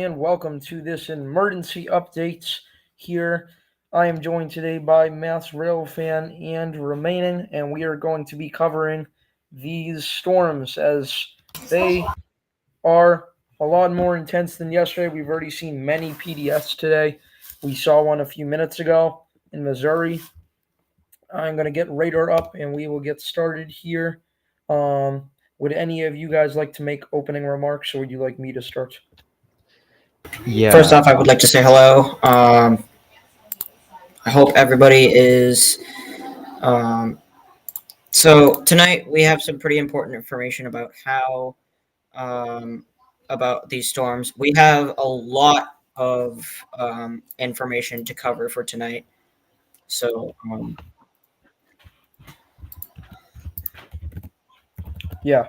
and welcome to this emergency updates here. I am joined today by Mass Rail Fan and Remaining, and we are going to be covering these storms as they are a lot more intense than yesterday. We've already seen many PDS today. We saw one a few minutes ago in Missouri. I'm going to get radar up and we will get started here. Would any of you guys like to make opening remarks, or would you like me to start? Yeah. First off, I would like to say hello. I hope everybody is. So tonight we have some pretty important information about how about these storms. We have a lot of information to cover for tonight. So Yeah.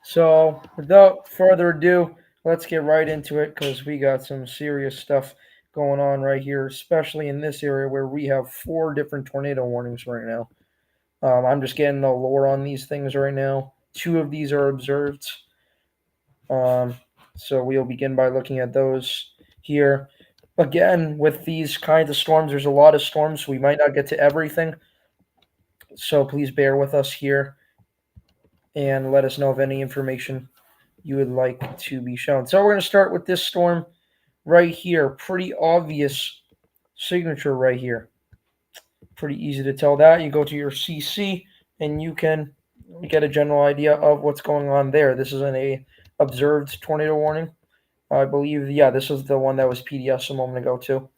So without further ado, let's get right into it because we got some serious stuff going on right here, especially in this area where we have 4 different tornado warnings right now. I'm just getting the lore on these things right now. 2 of these are observed. So we'll begin by looking at those here. Again, with these kinds of storms, there's a lot of storms. So we might not get to everything. So please bear with us here and let us know of any information you would like to be shown. So we're going to start with this storm right here. Pretty obvious signature right here. Pretty easy to tell that. You go to your CC and you can get a general idea of what's going on there. This is an observed tornado warning. I believe, yeah, this was the one that was PDS a moment ago too.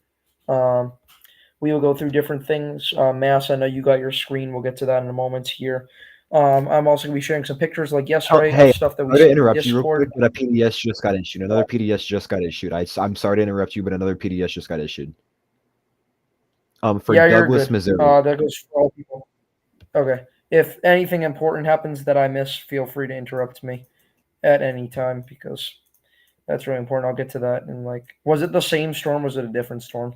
We will go through different things. Mass, I know you got your screen. We'll get to that in a moment here. I'm also going to be sharing some pictures like yesterday of stuff that we Sorry see to in interrupt you real Discord. quick, but a PDS just got issued. Another PDS just got issued. I'm sorry to interrupt you, but another PDS just got issued. For Yeah, you're Douglas, good. Missouri. That goes for all people. Okay. If anything important happens that I miss, feel free to interrupt me at any time because that's really important. I'll get to that. And was it the same storm? Was it a different storm?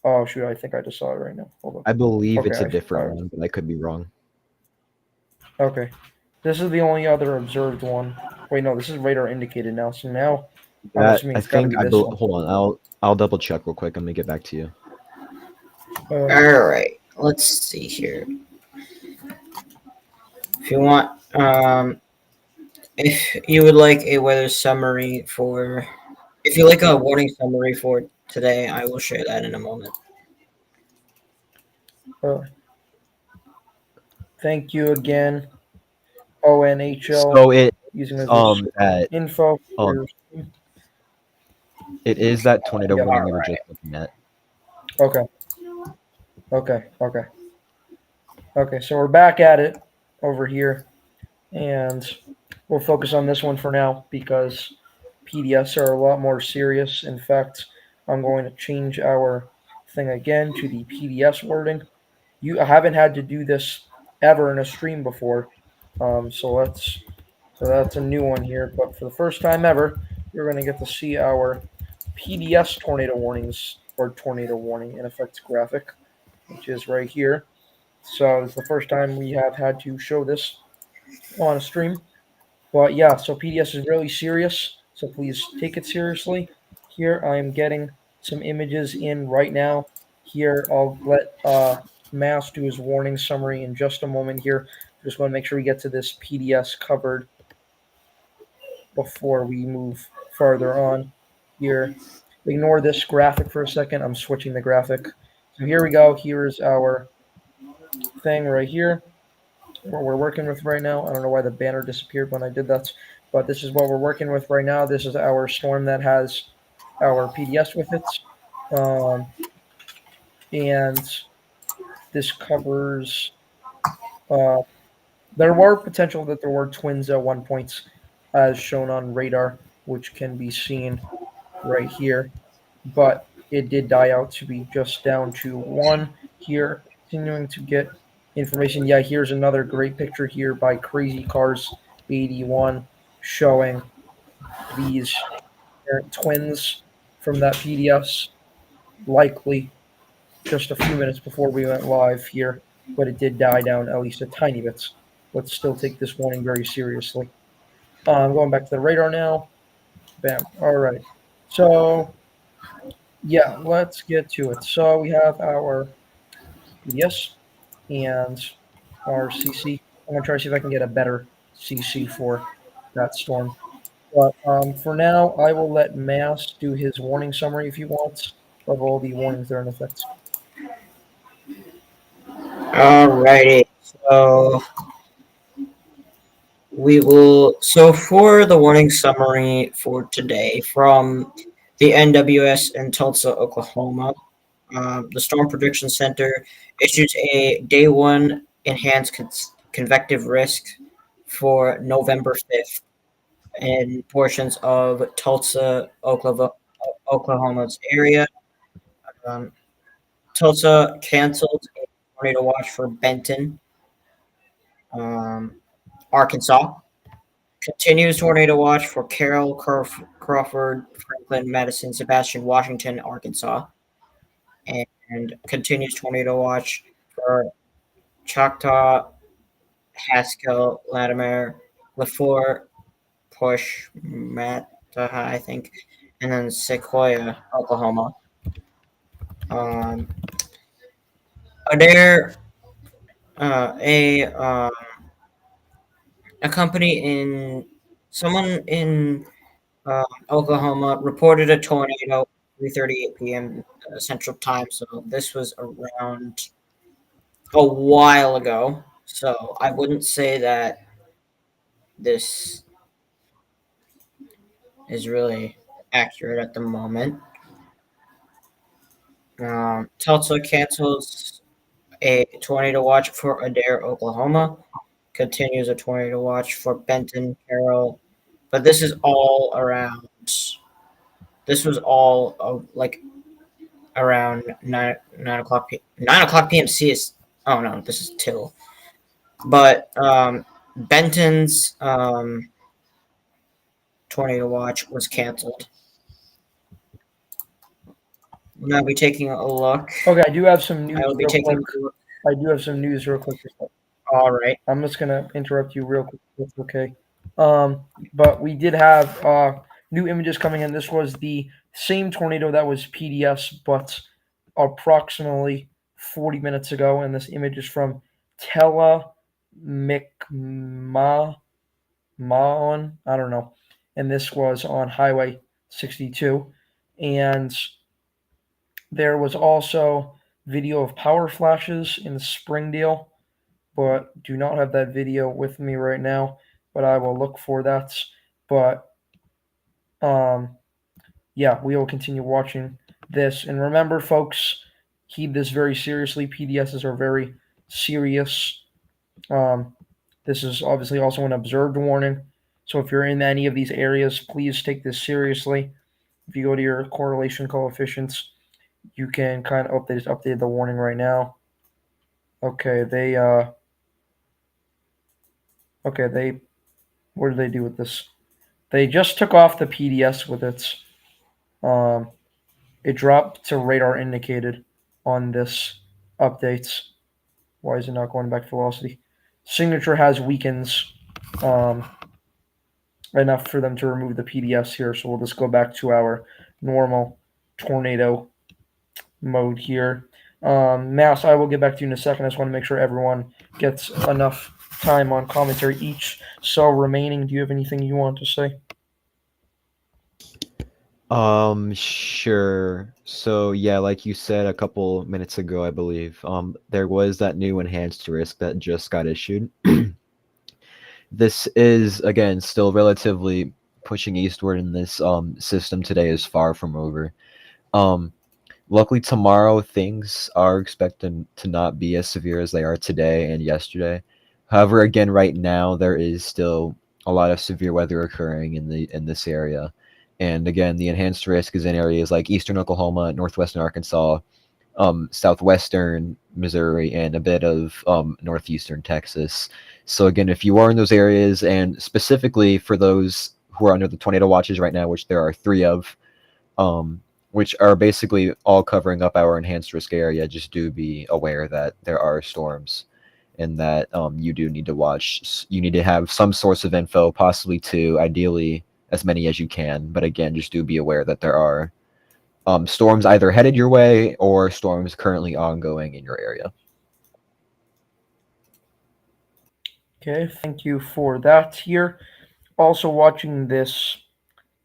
Oh shoot! I think I just saw it right now. Hold on. I believe Okay, it's a different one, but I could be wrong. Okay. This is the only other observed one. Wait, no, this is radar indicated now. So now I'm assuming it's got to be this one. Hold on. I'll double check real quick. I'm gonna get back to you. all right, let's see here. If you want, if you would like a weather summary for, if you like a warning summary for today, I will share that in a moment. Thank you again, ONHL. So it using this that info. it is that tornado warning we were Alright. just looking at. Okay, so we're back at it over here, and we'll focus on this one for now because PDS are a lot more serious. In fact, I'm going to change our thing again to the PDS wording. I haven't had to do this ever in a stream before, so that's a new one here. But for the first time ever, you're going to get to see our PDS tornado warnings or tornado warning in effect graphic, which is right here. So it's the first time we have had to show this on a stream. But yeah, so PDS is really serious, so please take it seriously. Here I am getting some images in right now. Here I'll let Mass do his warning summary in just a moment here. Just want to make sure we get to this PDS covered before we move farther on here. Ignore this graphic for a second. I'm switching the graphic. So here we go. Here's our thing right here. What we're working with right now. I don't know why the banner disappeared when I did that, but this is what we're working with right now. This is our storm that has our PDS with it. And this covers there were potential that there were twins at one point as shown on radar, which can be seen right here, but it did die out to be just down to one here. Continuing to get information. Yeah, here's another great picture here by Crazy Cars 81 showing these twins from that PDS, likely just a few minutes before we went live here, but it did die down at least a tiny bit. Let's still take this warning very seriously. I'm going back to the radar now. Bam. All right. So yeah, let's get to it. So we have our PDS and our CC. I'm gonna try to see if I can get a better CC for that storm. But for now, I will let Mass do his warning summary if he wants of all the warnings that are in effect. Alrighty. So we will. So for the warning summary for today from the NWS in Tulsa, Oklahoma, the Storm Prediction Center issues a day one enhanced convective risk for November 5th in portions of Tulsa, Oklahoma's area. Um, Tulsa canceled a tornado watch for Benton, um, Arkansas. Continues tornado watch for Carroll, Crawford, Franklin, Madison, Sebastian, Washington, Arkansas. And continues tornado watch for Choctaw, Haskell, Latimer, LaFleur, Push, Mattaha, I think, and then Sequoia, Oklahoma. Um, there a company in someone in Oklahoma reported a tornado 3:38 p.m. Central Time. So this was around a while ago. So I wouldn't say that this is really accurate at the moment. Tulsa cancels a tornado watch for Adair, Oklahoma. Continues a tornado watch for Benton, Carroll. But this is all around. This was all like around 9 o'clock p.m. CS. Oh no, this is till. But Benton's tornado watch was canceled. We'll now be taking a look. Okay, I do have some news. I will be real taking quick. a look. I do have some news real quick. All right. I'm just gonna interrupt you real quick. That's okay. But we did have new images coming in. This was the same tornado that was PDS, but approximately 40 minutes ago. And this image is from Tela McMahon. I don't know. And this was on Highway 62. And there was also video of power flashes in Springdale, but do not have that video with me right now, but I will look for that. But yeah, we will continue watching this. And remember, folks, keep this very seriously. PDSs are very serious. This is obviously also an observed warning. So if you're in any of these areas, please take this seriously. If you go to your correlation coefficients, you can kind of update the warning right now. Okay, what did they do with this? They just took off the PDS with its it dropped to radar indicated on this updates. Why is it not going back to velocity? Signature has weakens enough for them to remove the PDS here, so we'll just go back to our normal tornado mode here. Mouse, I will get back to you in a second. I just want to make sure everyone gets enough time on commentary each. So remaining, do you have anything you want to say? Sure. So yeah, like you said a couple minutes ago, I believe, there was that new enhanced risk that just got issued. This is again still relatively pushing eastward, and this system today is far from over. Luckily tomorrow things are expected to not be as severe as they are today and yesterday. However, again, right now there is still a lot of severe weather occurring in this area. And again, the enhanced risk is in areas like eastern Oklahoma, northwestern Arkansas, southwestern Missouri, and a bit of northeastern Texas. So again, if you are in those areas, and specifically for those who are under the tornado watches right now, which there are 3 of, which are basically all covering up our enhanced risk area, just do be aware that there are storms and that you do need to watch. You need to have some source of info, possibly 2, ideally as many as you can. But again, just do be aware that there are storms either headed your way or storms currently ongoing in your area. Okay, thank you for that here. Also watching this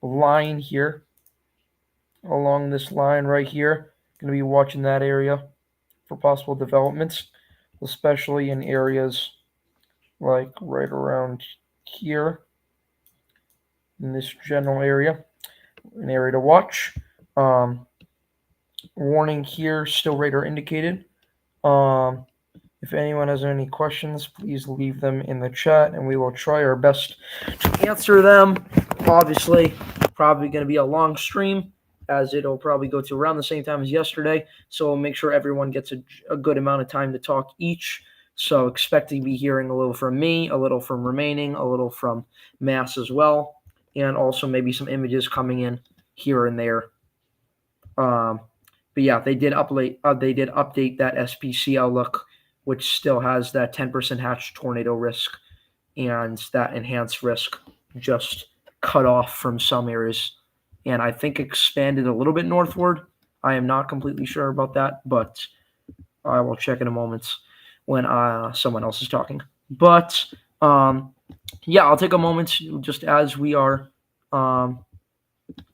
line here, along this line right here, going to be watching that area for possible developments, especially in areas like right around here in this general area, an area to watch. Warning here, still radar indicated. If anyone has any questions, please leave them in the chat and we will try our best to answer them. Obviously, probably going to be a long stream as it'll probably go to around the same time as yesterday. So we'll make sure everyone gets a good amount of time to talk each. So expect to be hearing a little from me, a little from Remaining, a little from Mass as well, and also maybe some images coming in here and there. But yeah, they did update that SPC outlook, which still has that 10% hatch tornado risk and that enhanced risk just cut off from some areas, and I think expanded a little bit northward. I am not completely sure about that, but I will check in a moment when someone else is talking. But yeah, I'll take a moment just as we are.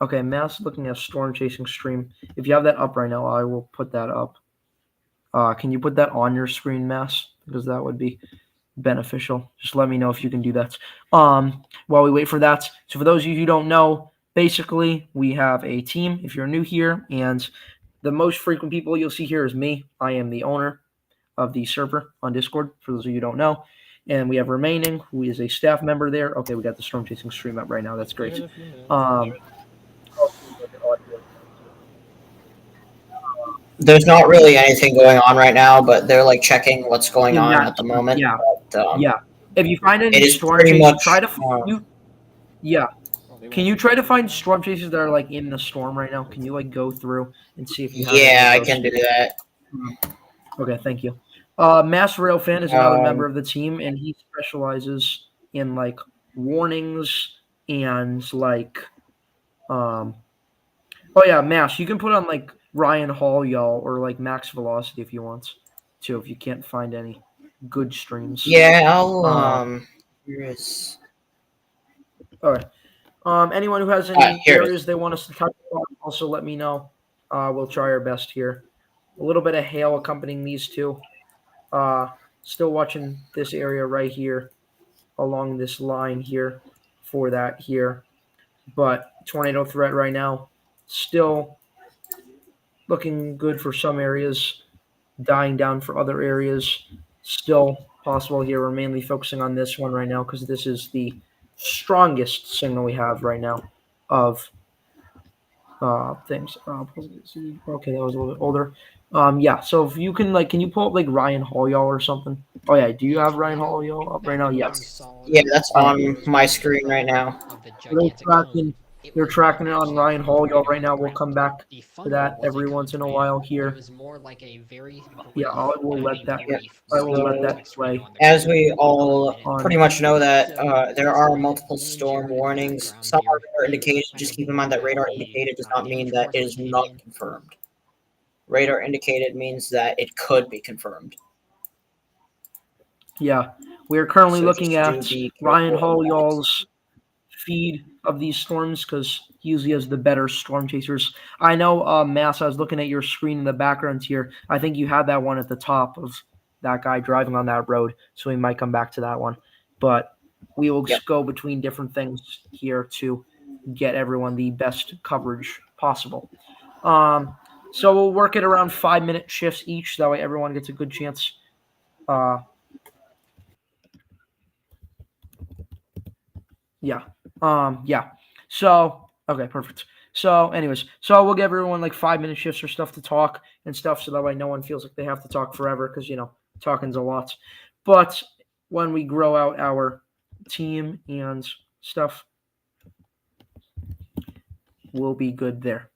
Okay, Mass looking at storm chasing stream. If you have that up right now, I will put that up. Can you put that on your screen, Mass? Because that would be beneficial. Just let me know if you can do that. While we wait for that. So for those of you who don't know, basically we have a team if you're new here, and the most frequent people you'll see here is me. I am the owner of the server on Discord, for those of you who don't know. And we have Remaining, who is a staff member there. Okay, we got the storm chasing stream up right now. That's great. There's not really anything going on right now, but they're like checking what's going on at the moment. Yeah. But, Yeah. If you find any it is storm pretty chasers, much. try to yeah. Can you try to find storm chasers that are like in the storm right now? Can you like go through and see if you have any Yeah, of I those? can do that. Okay, thank you. Mass Rail Fan is another member Um, of the team, and he specializes in like warnings and like oh yeah, Mass. You can put on like Ryan Hall, y'all, or like Max Velocity if you want to, if you can't find any good streams. Yeah, I'll here is. All right. Anyone who has any Here it is. areas they want us to touch on, also let me know. We'll try our best here. A little bit of hail accompanying these two. Still watching this area right here along this line here for that here. But tornado threat right now still looking good for some areas, dying down for other areas. Still possible here. We're mainly focusing on this one right now because this is the strongest signal we have right now of things. Okay, that was a little bit older. Yeah. So if you can, like, can you pull up like Ryan Hall, y'all, or something? Oh yeah, do you have Ryan Hall, y'all, up right now? Yes. Yeah, that's on my screen right now. They're tracking it on Ryan Hall, y'all, right now. We'll come back to that every once in a while here. Yeah, I will let that. Yeah. I will let that play. As we all pretty much know that there are multiple storm warnings. Some are radar indicated. Just keep in mind that radar indicated does not mean that it is not confirmed. Radar indicated means that it could be confirmed. Yeah, we are currently So looking just at do be Ryan careful Hall, of that. y'all's feed of these storms because he usually has the better storm chasers. I know, Mass, I was looking at your screen in the background here. I think you had that one at the top of that guy driving on that road, so we might come back to that one. But we will Yep. go between different things here to get everyone the best coverage possible. So we'll work it around 5-minute shifts each. That way everyone gets a good chance. Yeah. Yeah. So, okay, perfect. So, anyways, so we'll give everyone like 5-minute shifts or stuff to talk and stuff, so that way no one feels like they have to talk forever because, talking's a lot. But when we grow out our team and stuff, we'll be good there.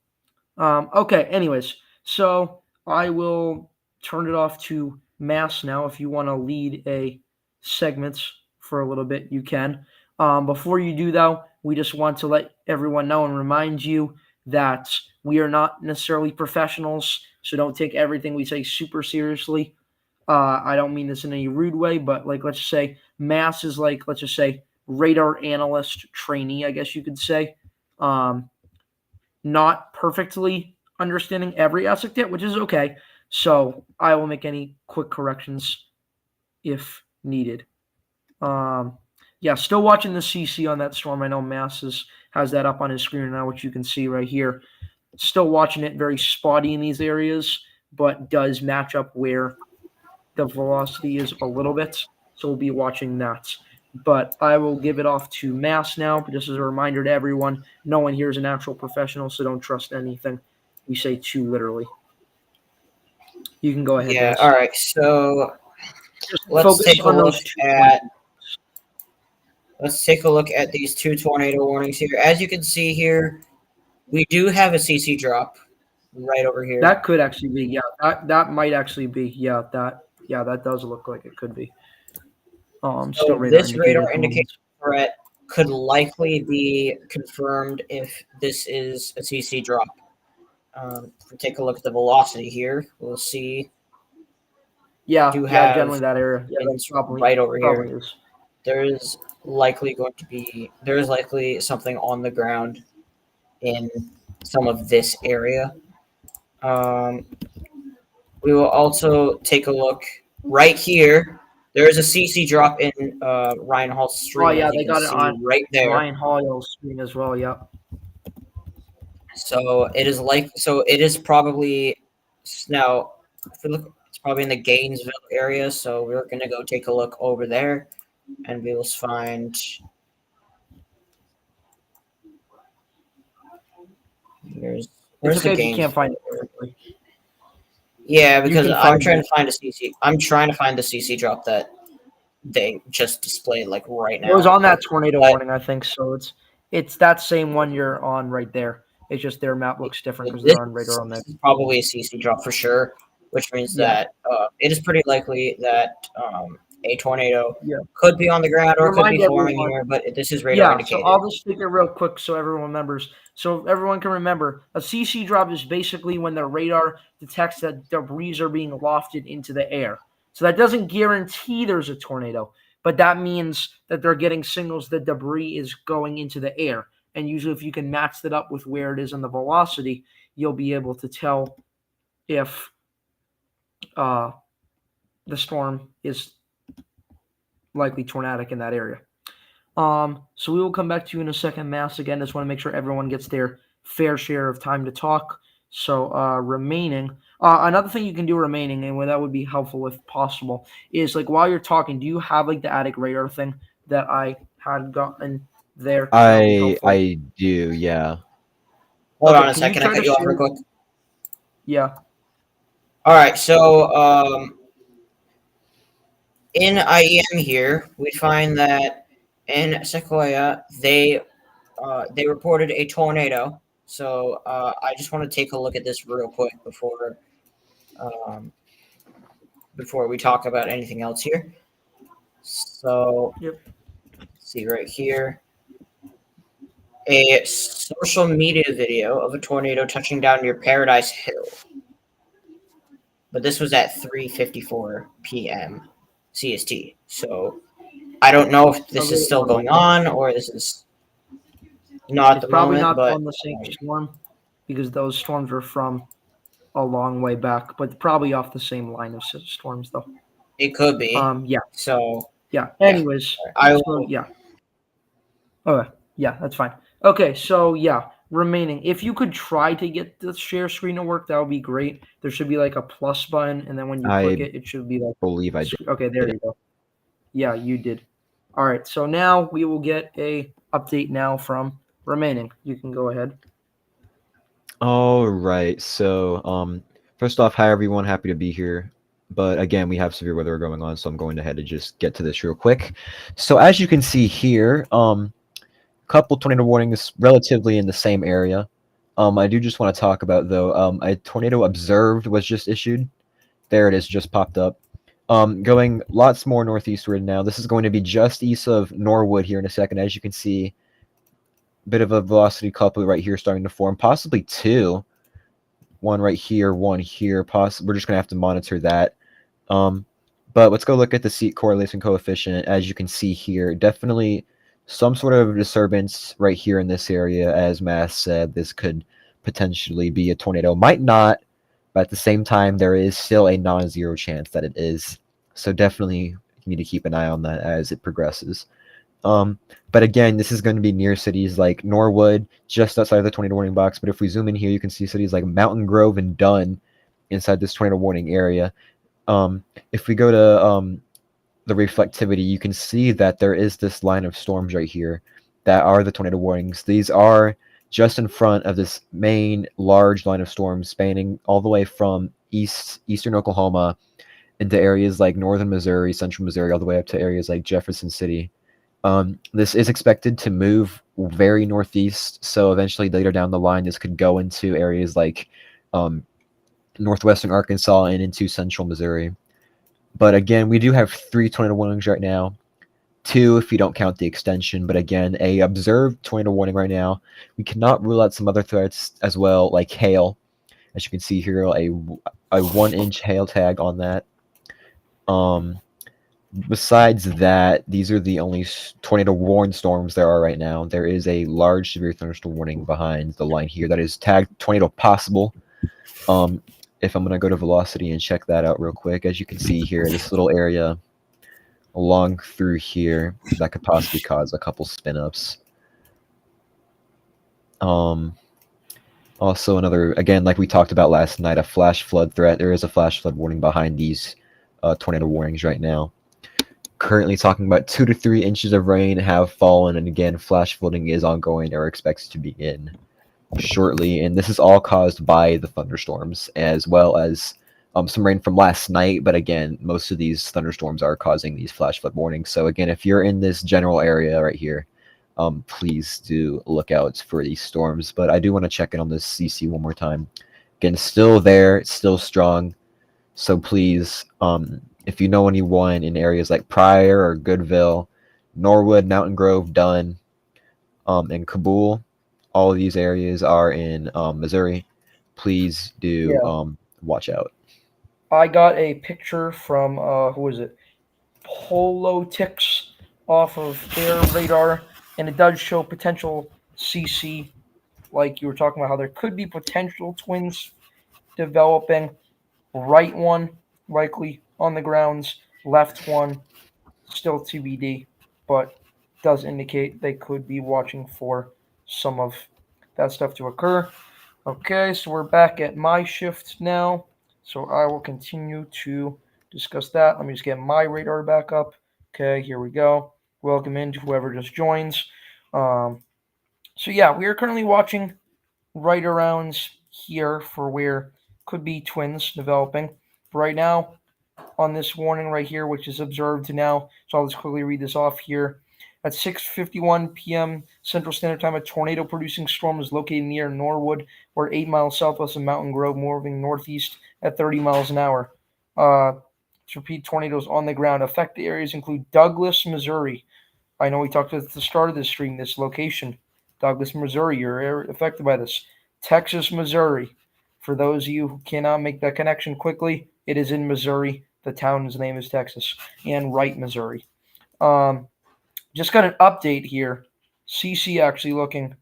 Okay, anyways, so I will turn it off to Mass now. If you want to lead a segment for a little bit, you can. Before you do, though, We just want to let everyone know and remind you that we are not necessarily professionals, so don't take everything we say super seriously. I don't mean this in any rude way, but like, let's just say Mass is like, let's just say radar analyst trainee, I guess you could say. Not perfectly understanding every aspect yet, which is okay. So I will make any quick corrections if needed. Yeah, still watching the CC on that storm. I know Mass has that up on his screen now, which you can see right here. Still watching it, very spotty in these areas, but does match up where the velocity is a little bit. So we'll be watching that. But I will give it off to Mass now. But just as a reminder to everyone, no one here is an actual professional, so don't trust anything we say too literally. You can go ahead. Yeah. Mass. All right. So Just let's focus take a on look those two at. points. Let's take a look at these 2 tornado warnings here. As you can see here, we do have a CC drop right over here. That could actually be, yeah. That might actually be, yeah. That does look like it could be. Still radar this indicator. radar indicator threat could likely be confirmed if this is a CC drop. If we take a look at the velocity here, we'll see. Yeah, Do yeah, have generally that area. Yeah, that's right over probably here. is. There's likely something on the ground in some of this area. We will also take a look right here. There is a CC drop in Ryan Hall's stream. Oh yeah, as you they can got it see on right there. Ryan Hollow's screen as well. Yep. So it is probably now. If we look, it's probably in the Gainesville area. So we're gonna go take a look over there, and we will find. Where's It's the okay if you Gainesville? can't find it. Yeah, because can I'm find trying it. to find a CC. I'm trying to find the CC drop that they just displayed like right now. It was on that tornado But- warning, I think. So it's that same one you're on right there. It's just their map looks different because This they're on radar on that. is probably a CC drop for sure, which means Yeah. that it is pretty likely that a tornado Yeah. could be on the ground or could Remind be forming everyone- here, but this is radar Yeah, indicated. so I'll just take it real quick so everyone remembers. So everyone can remember, a CC drop is basically when the radar detects that debris are being lofted into the air. So that doesn't guarantee there's a tornado, but that means that they're getting signals that debris is going into the air. And usually if you can match that up with where it is on the velocity, you'll be able to tell if the storm is likely tornadic in that area. So we will come back to you in a second, Mass. Again, just want to make sure everyone gets their fair share of time to talk. So remaining, another thing you can do remaining, and that would be helpful if possible, is like while you're talking, do you have like the attic radar thing that I had gotten there? I do, yeah. Hold Okay, on a can you second. I try cut to you off share- real quick. Yeah. All right, so in IEM here, we find that in Sequoia they reported a tornado. So I just want to take a look at this real quick before we talk about anything else here. So Yep. see right here. A social media video of a tornado touching down near Paradise Hill. But this was at 3:54 p.m. CST. So I don't know if this is still going on or this is not at It's the probably moment. not But on the same storm because those storms were from a long way back, but probably off the same line of storms though. it could be. Yeah. So Yeah. Anyways, I so, will. yeah. Okay. Yeah, that's fine. Okay, so yeah, remaining. If you could try to get the share screen to work, that would be great. There should be like a plus button, and then when you click it, it should be like. Believe I did. Okay, there you go. Yeah, you did. All right, so now we will get a update now from remaining. You can go ahead. All right. So, first off, hi everyone. Happy to be here. But again, we have severe weather going on, so I'm going ahead to just get to this real quick. So as you can see here, couple tornado warnings relatively in the same area. I do just want to talk about though, a tornado observed was just issued. There it is, just popped up. Going lots more northeastward now. This is going to be just east of Norwood here in a second. As you can see, bit of a velocity couplet right here starting to form, possibly two. One right here, one here. We're just going to have to monitor that. But let's go look at the seat correlation coefficient. As you can see here, definitely some sort of disturbance right here in this area. As Mass said, this could potentially be a tornado. Might not, but at the same time, there is still a non-zero chance that it is. So definitely need to keep an eye on that as it progresses. But again, this is going to be near cities like Norwood, just outside of the tornado warning box. But if we zoom in here, you can see cities like Mountain Grove and Dunn inside this tornado warning area. If we go to the reflectivity, you can see that there is this line of storms right here that are the tornado warnings. These are just in front of this main large line of storms spanning all the way from eastern Oklahoma into areas like northern Missouri, central Missouri, all the way up to areas like Jefferson City. This is expected to move very northeast, so eventually later down the line, this could go into areas like northwestern Arkansas and into central Missouri. But again, we do have 3 tornado warnings right now. 2 if you don't count the extension, but again, a observed tornado warning right now. We cannot rule out some other threats as well, like hail. As you can see here, a 1-inch hail tag on that. Besides that, these are the only tornado warned storms there are right now. There is a large severe thunderstorm warning behind the line here that is tagged tornado possible. If I'm going to go to velocity and check that out real quick, as you can see here, this little area along through here that could possibly cause a couple spin-ups. Also another, again, like we talked about last night, a flash flood threat. There is a flash flood warning behind these tornado warnings right now. Currently talking about 2 to 3 inches of rain have fallen, and again, flash flooding is ongoing or expected to begin shortly, and this is all caused by the thunderstorms as well as some rain from last night. But again, most of these thunderstorms are causing these flash flood warnings. So again, if you're in this general area right here, please do look out for these storms. But I do want to check in on this CC one more time. Again, still there, it's still strong. So please, if you know anyone in areas like Pryor or Goodville, Norwood, Mountain Grove, Dunn, and Kabul, all of these areas are in Missouri. Please do watch out. I got a picture from who is it? Polotix off of their radar, and it does show potential CC, like you were talking about, how there could be potential twins developing. Right one likely on the grounds, left one still TBD, but does indicate they could be watching for some of that stuff to occur. Okay, so we're back at my shift now. So I will continue to discuss that. Let me just get my radar back up. Okay, here we go. Welcome in to whoever just joins. So yeah, we are currently watching right around here for where could be twins developing. Right now, on this warning right here, which is observed now, so I'll just quickly read this off here. At 6:51 p.m. Central Standard Time, a tornado-producing storm is located near Norwood, or 8 miles southwest of Mountain Grove, moving northeast at 30 miles an hour. To repeat, tornadoes on the ground. Affected areas include Douglas, Missouri. I know we talked at the start of this stream, this location. Douglas, Missouri, you're affected by this. Texas, Missouri. For those of you who cannot make that connection quickly, it is in Missouri. The town's name is Texas. And Wright, Missouri. Just got an update here. CC actually looking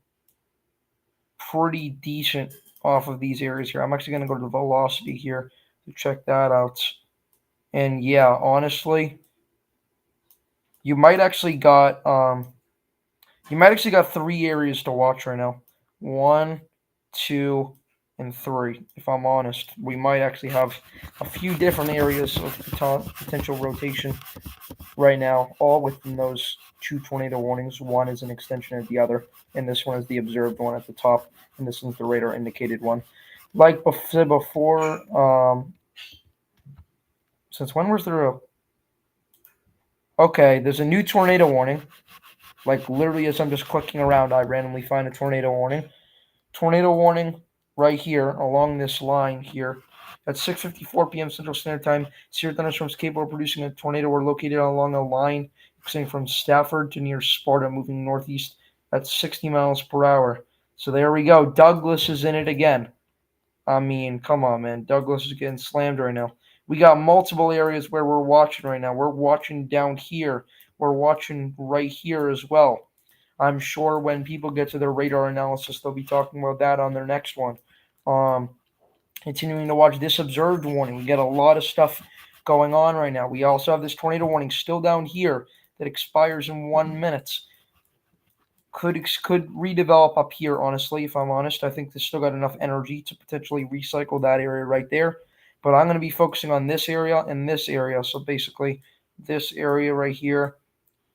pretty decent off of these areas here. I'm actually going to go to the velocity here to check that out. And yeah, honestly, you might actually got 3 areas to watch right now. 1, 2, and 3. If I'm honest, we might actually have a few different areas of potential rotation right now, all within those 2 tornado warnings. One is an extension of the other, and this one is the observed one at the top, and this is the radar indicated one. Like said before, since when was there a... Okay, there's a new tornado warning. Like literally as I'm just clicking around, I randomly find a tornado warning. Tornado warning right here along this line here. At 6:54 p.m. Central Standard Time, severe thunderstorms capable of producing a tornado were located along a line extending from Stafford to near Sparta, moving northeast That's 60 miles per hour. So there we go. Douglas is in it again. I mean, come on, man. Douglas is getting slammed right now. We got multiple areas where we're watching right now. We're watching down here. We're watching right here as well. I'm sure when people get to their radar analysis, they'll be talking about that on their next one. Continuing to watch this observed warning. We get a lot of stuff going on right now. We also have this tornado warning still down here that expires in 1 minute. Could redevelop up here, honestly, if I'm honest. I think there's still got enough energy to potentially recycle that area right there. But I'm going to be focusing on this area and this area. So basically, this area right here,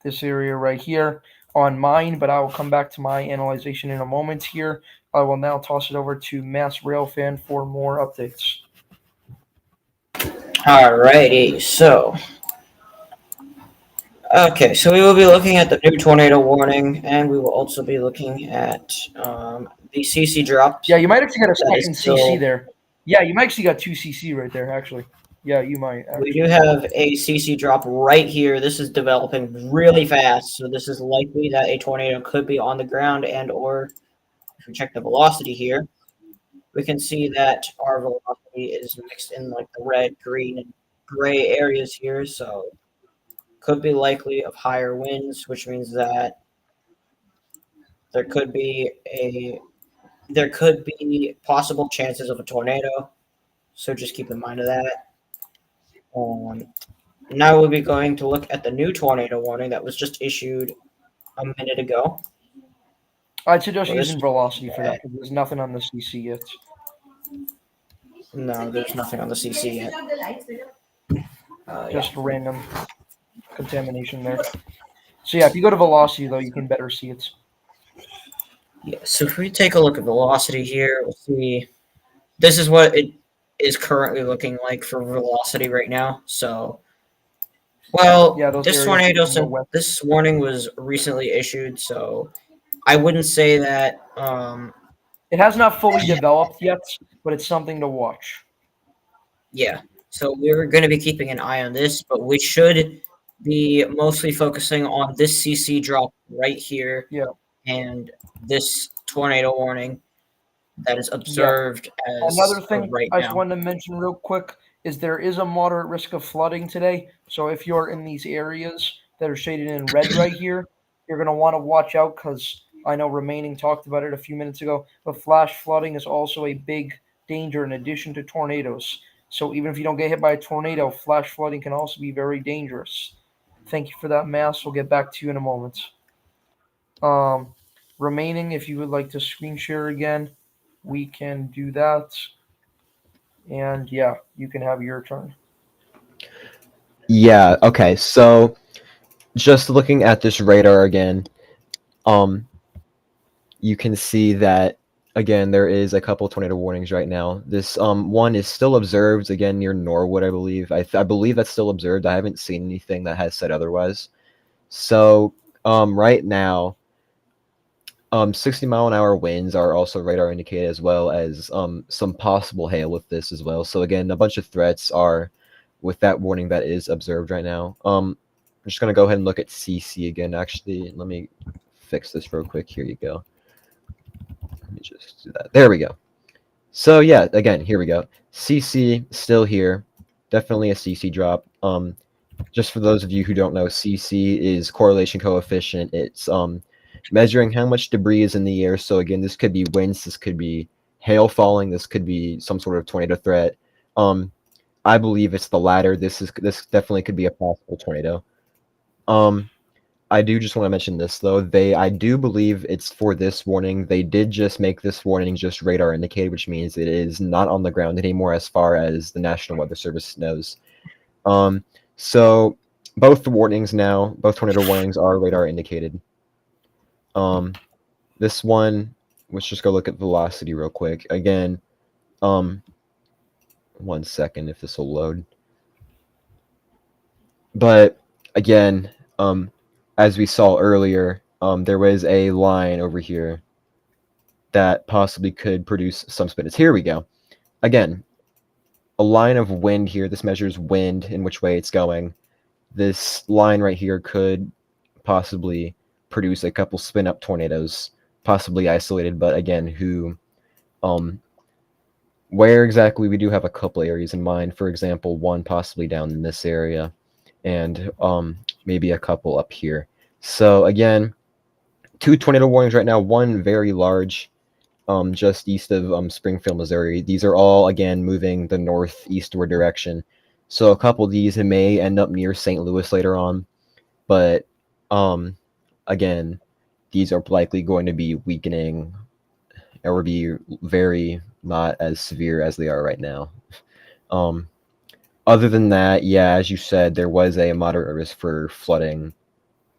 this area right here on mine. But I will come back to my analyzation in a moment here. I will now toss it over to Mass Railfan for more updates. Alrighty, so okay, so we will be looking at the new tornado warning, and we will also be looking at the CC drops. Yeah, you might actually get a That is second still- CC there. Yeah, you might actually got 2 CC right there, actually. Yeah, you might. We Actually. do have a CC drop right here. This is developing really fast, so this is likely that a tornado could be on the ground, and or if we check the velocity here, we can see that our velocity is mixed in like the red, green, and gray areas here, so could be likely of higher winds, which means that there could be possible chances of a tornado. So just keep in mind of that. Now we'll be going to look at the new tornado warning that was just issued a minute ago. I'd suggest Well, using velocity for that because there's nothing on the CC yet. No, there's nothing on the CC yet. Just random contamination there. So yeah, if you go to velocity though, you can better see it. Yeah, so if we take a look at velocity here, we'll see this is what it is currently looking like for velocity right now. So, well, Yeah, those this areas tornado, can go west. this warning was recently issued, so I wouldn't say that. It has not fully developed yet, but it's something to watch. Yeah, so we're going to be keeping an eye on this, but we should be mostly focusing on this CC drop right here. Yeah. And this tornado warning that is observed as Another thing right I just now. wanted to mention real quick is there is a moderate risk of flooding today. So if you're in these areas that are shaded in red right here, you're going to want to watch out because I know Remaining talked about it a few minutes ago, but flash flooding is also a big danger in addition to tornadoes. So even if you don't get hit by a tornado, flash flooding can also be very dangerous. Thank you for that, Mass. We'll get back to you in a moment. Remaining, if you would like to screen share again, we can do that. And yeah, you can have your turn. Yeah, okay. So just looking at this radar again, you can see that again there is a couple tornado warnings right now. This one is still observed again near Norwood, I believe. I believe that's still observed. I haven't seen anything that has said otherwise. So right now 60-mile-an-hour winds are also radar indicated, as well as some possible hail with this as well. So again, a bunch of threats are with that warning that is observed right now. I'm just going to go ahead and look at CC again. Actually, let me fix this real quick. Here you go. Let me just do that. There we go. So yeah, again, here we go. CC still here. Definitely a CC drop. Just for those of you who don't know, CC is correlation coefficient. It's measuring how much debris is in the air. So again, this could be winds, this could be hail falling, this could be some sort of tornado threat. I believe it's the latter. This definitely could be a possible tornado. I do just want to mention this though. I do believe it's for this warning. They did just make this warning just radar indicated, which means it is not on the ground anymore as far as the National Weather Service knows. So both the warnings now, both tornado warnings are radar indicated. This one, let's just go look at velocity real quick. Again, 1 second if this will load. But again, as we saw earlier, there was a line over here that possibly could produce some spin. Here we go. Again, a line of wind here. This measures wind in which way it's going. This line right here could possibly produce a couple spin up tornadoes, possibly isolated, but again, where exactly, we do have a couple areas in mind. For example, one possibly down in this area, and maybe a couple up here. So again, 2 tornado warnings right now, one very large, just east of Springfield, Missouri. These are all, again, moving the northeastward direction. So a couple of these may end up near St. Louis later on, but again, these are likely going to be weakening or be very not as severe as they are right now. Other than that, yeah, as you said, there was a moderate risk for flooding,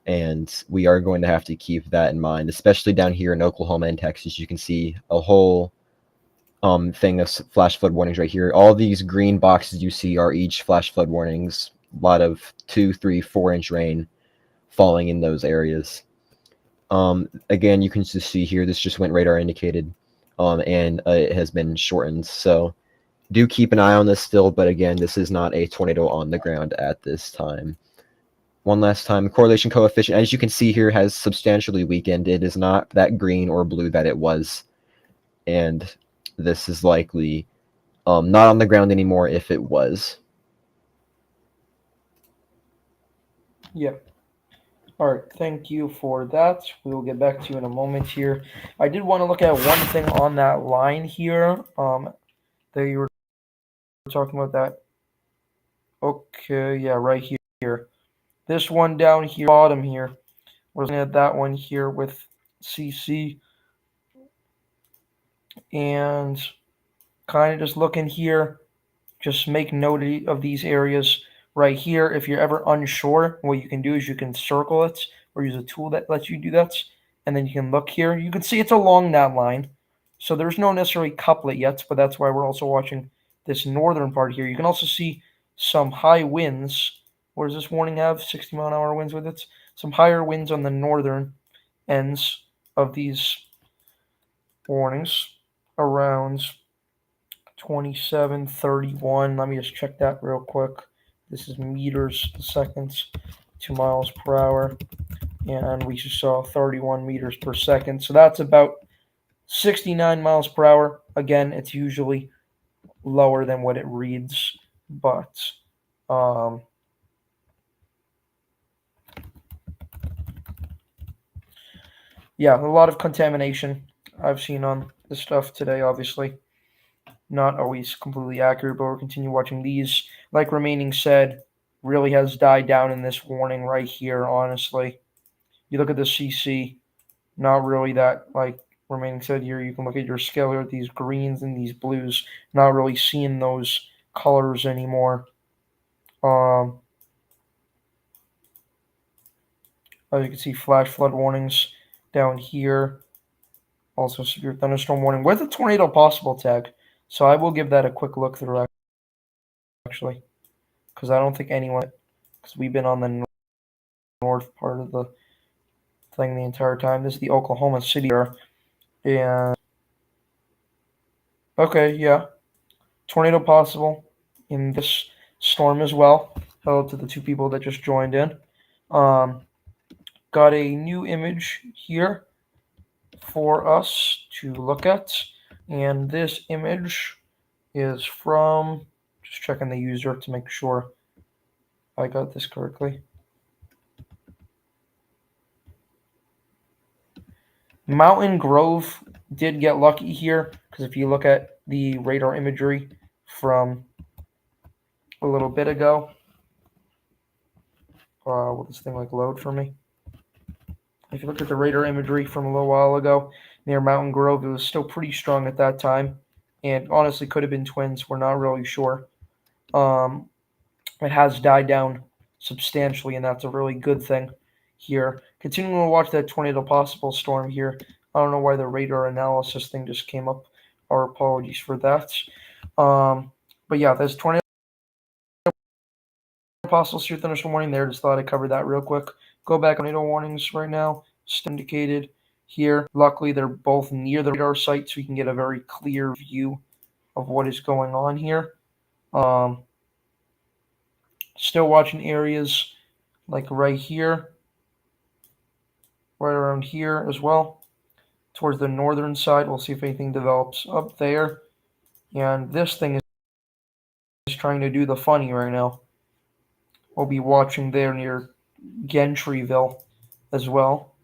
and we are going to have to keep that in mind, especially down here in Oklahoma and Texas. You can see a whole thing of flash flood warnings right here. All these green boxes you see are each flash flood warnings. A lot of 2, 3, 4-inch rain falling in those areas. Again, you can just see here, this just went radar indicated, and it has been shortened. So do keep an eye on this still, but again, this is not a tornado on the ground at this time. One last time, correlation coefficient, as you can see here, has substantially weakened. It is not that green or blue that it was, and this is likely not on the ground anymore if it was. Yeah. All right, thank you for that. We will get back to you in a moment here. I did want to look at one thing on that line here. That you were talking about that. Okay, yeah, right here. This one down here, bottom here. We're looking at that one here with CC, and kind of just looking here. Just make note of these areas right here. If you're ever unsure, what you can do is you can circle it or use a tool that lets you do that. And then you can look here. You can see it's along that line. So there's no necessarily couplet yet, but that's why we're also watching this northern part here. You can also see some high winds. What does this warning have? 60-mile-an-hour winds with it. Some higher winds on the northern ends of these warnings around 27, 31. Let me just check that real quick. This is meters a second, 2 miles per hour. And we just saw 31 meters per second. So that's about 69 miles per hour. Again, it's usually lower than what it reads, but yeah, a lot of contamination I've seen on this stuff today, obviously. Not always completely accurate, but we'll continue watching these. Like Remaining said, really has died down in this warning right here, honestly. You look at the CC, not really that, like Remaining said here, you can look at your scale here, these greens and these blues, not really seeing those colors anymore. As you can see, flash flood warnings down here. Also severe thunderstorm warning with a tornado possible tag. So I will give that a quick look through, actually, because I don't think anyone, because we've been on the north part of the thing the entire time. This is the Oklahoma City area. And okay, yeah, tornado possible in this storm as well. Hello to the 2 people that just joined in. Got a new image here for us to look at, and this image is from, just checking the user to make sure I got this correctly. Mountain Grove did get lucky here, because if you look at the radar imagery from a little bit ago, will this thing like load for me? If you look at the radar imagery from a little while ago near Mountain Grove, it was still pretty strong at that time, and honestly could have been twins. We're not really sure. It has died down substantially, and that's a really good thing here. Continuing to watch that tornado possible storm here. I don't know why the radar analysis thing just came up. Our apologies for that. But yeah, there's tornado possible severe thunderstorm warning there. Just thought I covered that real quick. Go back on tornado warnings right now. It's indicated here. Luckily, they're both near the radar site, so we can get a very clear view of what is going on here. Still watching areas like right here. right around here as well. Towards the northern side, we'll see if anything develops up there. And this thing is trying to do the funny right now. We'll be watching there near Gentryville as well.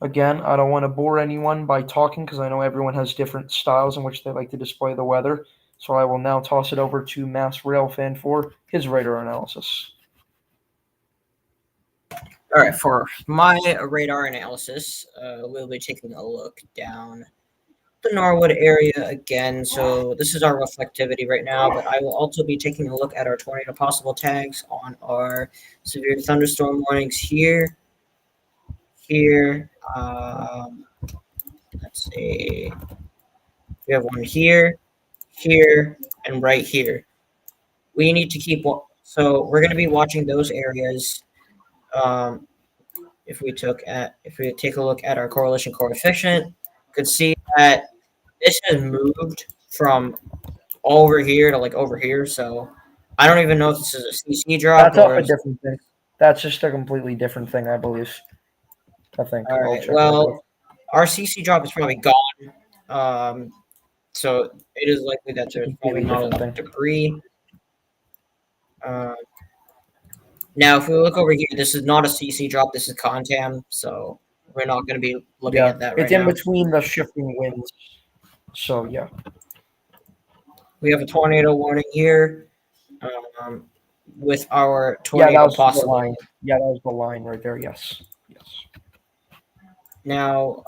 Again, I don't want to bore anyone by talking because I know everyone has different styles in which they like to display the weather. So I will now toss it over to Mass Railfan for his radar analysis. All right, for my radar analysis, we'll be taking a look down the Norwood area again. So this is our reflectivity right now, but I will also be taking a look at our tornado possible tags on our severe thunderstorm warnings here. Let's see. We have one here, here, and right here. We need to keep, so we're going to be watching those areas. If we take a look at our correlation coefficient, you could see that this has moved from over here to like over here. So I don't even know if this is a CC drop That's off or a different thing. That's just a completely different thing, I believe. I think. all I'll right. check real quick. Well, our CC drop is probably gone. So it is likely that It's a there's completely probably not a lot different of debris. Now, if we look over here, this is not a CC drop. This is Contam. So we're not going to be looking Yeah, at that it's right in now. between the shifting winds. So yeah, We have a tornado warning here with our yeah, that tornado was the possible. line. Yeah, that was the line right there. Yes, yes. Now,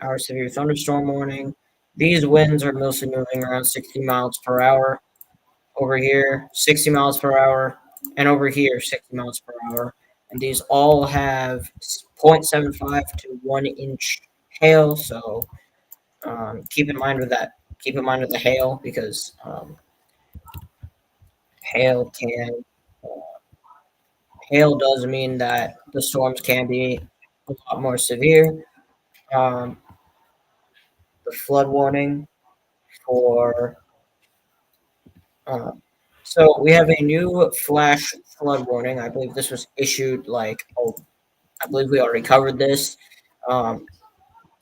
our severe thunderstorm warning. These winds are mostly moving around 60 miles per hour. Over here, 60 miles per hour, and over here, 60 miles per hour. And these all have 0.75 to 1 inch hail. So keep in mind with that. Keep in mind with the hail because hail can hail does mean that the storms can be a lot more severe. Um, the flood warning for so we have a new flash flood warning. I believe this was issued I believe we already covered this. Um,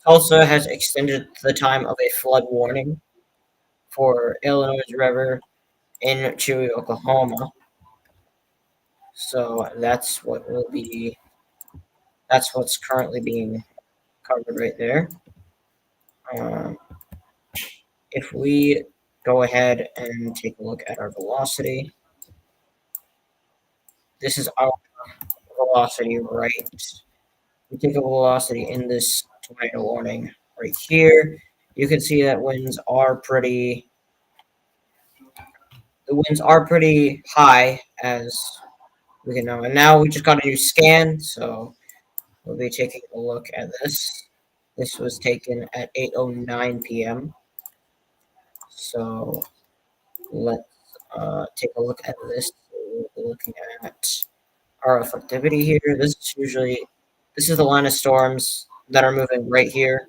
Tulsa has extended the time of a flood warning for Illinois River into Oklahoma. So that's what's currently being covered right there. Um, if we go ahead and take a look at our velocity, this is our velocity right. We take a velocity in this tornado warning right here. You can see that the winds are pretty high as we can know. And now we just got a new scan, so we'll be taking a look at this. This was taken at 8:09 p.m. So let's take a look at this. We're looking at our reflectivity here. This is the line of storms that are moving right here,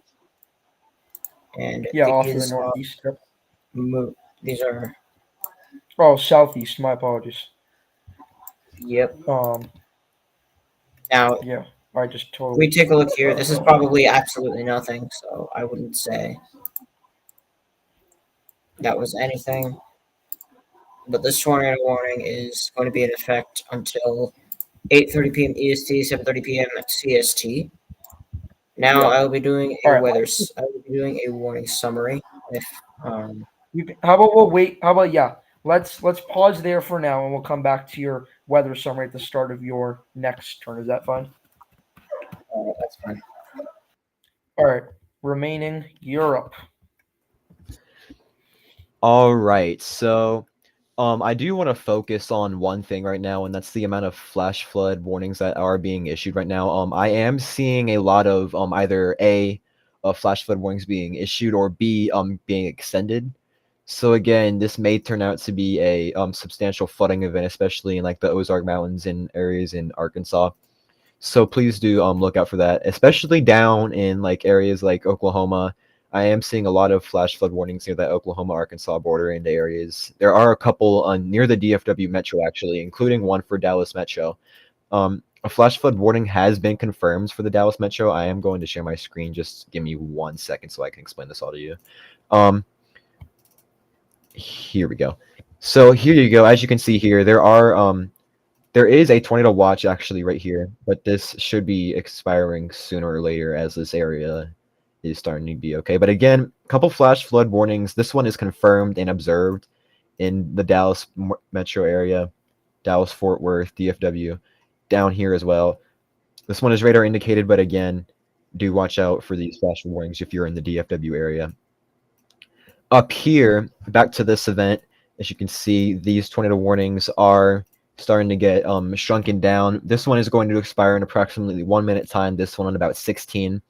and Yeah, off to the northeast. Yep. these are Oh, southeast. My apologies. yep. Now Yeah, I just if totally. we take a look here, this is probably absolutely nothing, so I wouldn't say that was anything. But this tornado warning is going to be in effect until 8:30 p.m. EST, 7:30 p.m. CST. Now Yeah. I will be doing All a right. I will be doing a warning summary. If How about we'll wait? How about yeah? Let's pause there for now, and we'll come back to your weather summary at the start of your next turn. Is that fine? that's fine. All right. Remaining Europe. All right, so I do want to focus on one thing right now, and that's the amount of flash flood warnings that are being issued right now. I am seeing a lot of either A, flash flood warnings being issued, or B, being extended. So again, this may turn out to be a substantial flooding event, especially in like the Ozark Mountains and areas in Arkansas. So please do look out for that, especially down in like areas like Oklahoma. I am seeing a lot of flash flood warnings near that Oklahoma-Arkansas border and areas. There are a couple near the DFW Metro, actually, including one for Dallas Metro. a flash flood warning has been confirmed for the Dallas Metro. I am going to share my screen. Just give me 1 second so I can explain this all to you. Here we go. So here you go. As you can see here, there is a tornado watch actually right here, but this should be expiring sooner or later as this area is starting to be okay. But again, a couple flash flood warnings. This one is confirmed and observed in the Dallas metro area, Dallas Fort Worth, DFW, down here as well. This one is radar indicated, but again, do watch out for these flash warnings if you're in the DFW area. Up here, back to this event, as you can see, these tornado warnings are starting to get shrunken down. This one is going to expire in approximately 1 minute time. This one in about 16.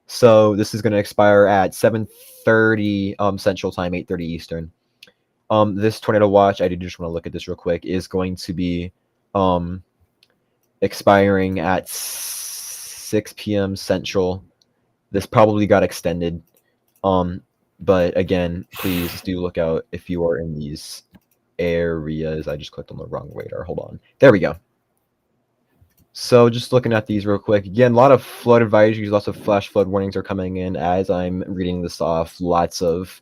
So this is going to expire at 7:30 Central Time, 8:30 Eastern. This tornado watch, I did just want to look at this real quick, is going to be expiring at 6 p.m. Central. This probably got extended. But again, please do look out if you are in these areas. I just clicked on the wrong radar. Hold on. There we go. So just looking at these real quick. Again, a lot of flood advisories, lots of flash flood warnings are coming in as I'm reading this off. Lots of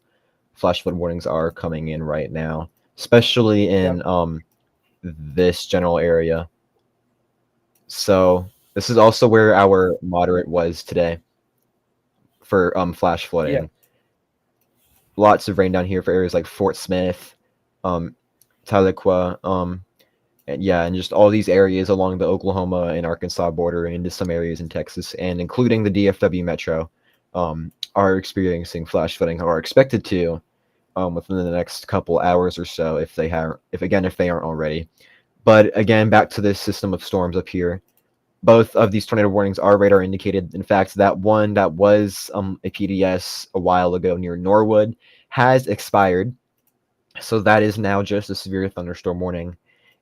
flash flood warnings are coming in right now, especially in this general area. So this is also where our moderate was today for flash flooding. Yeah. Lots of rain down here for areas like Fort Smith, Tahlequah, and just all these areas along the Oklahoma and Arkansas border and into some areas in Texas, and including the DFW metro, are experiencing flash flooding or are expected to within the next couple hours or so if they aren't already. But again, back to this system of storms up here. Both of these tornado warnings are radar indicated. In fact, that one that was a PDS a while ago near Norwood has expired. So that is now just a severe thunderstorm warning.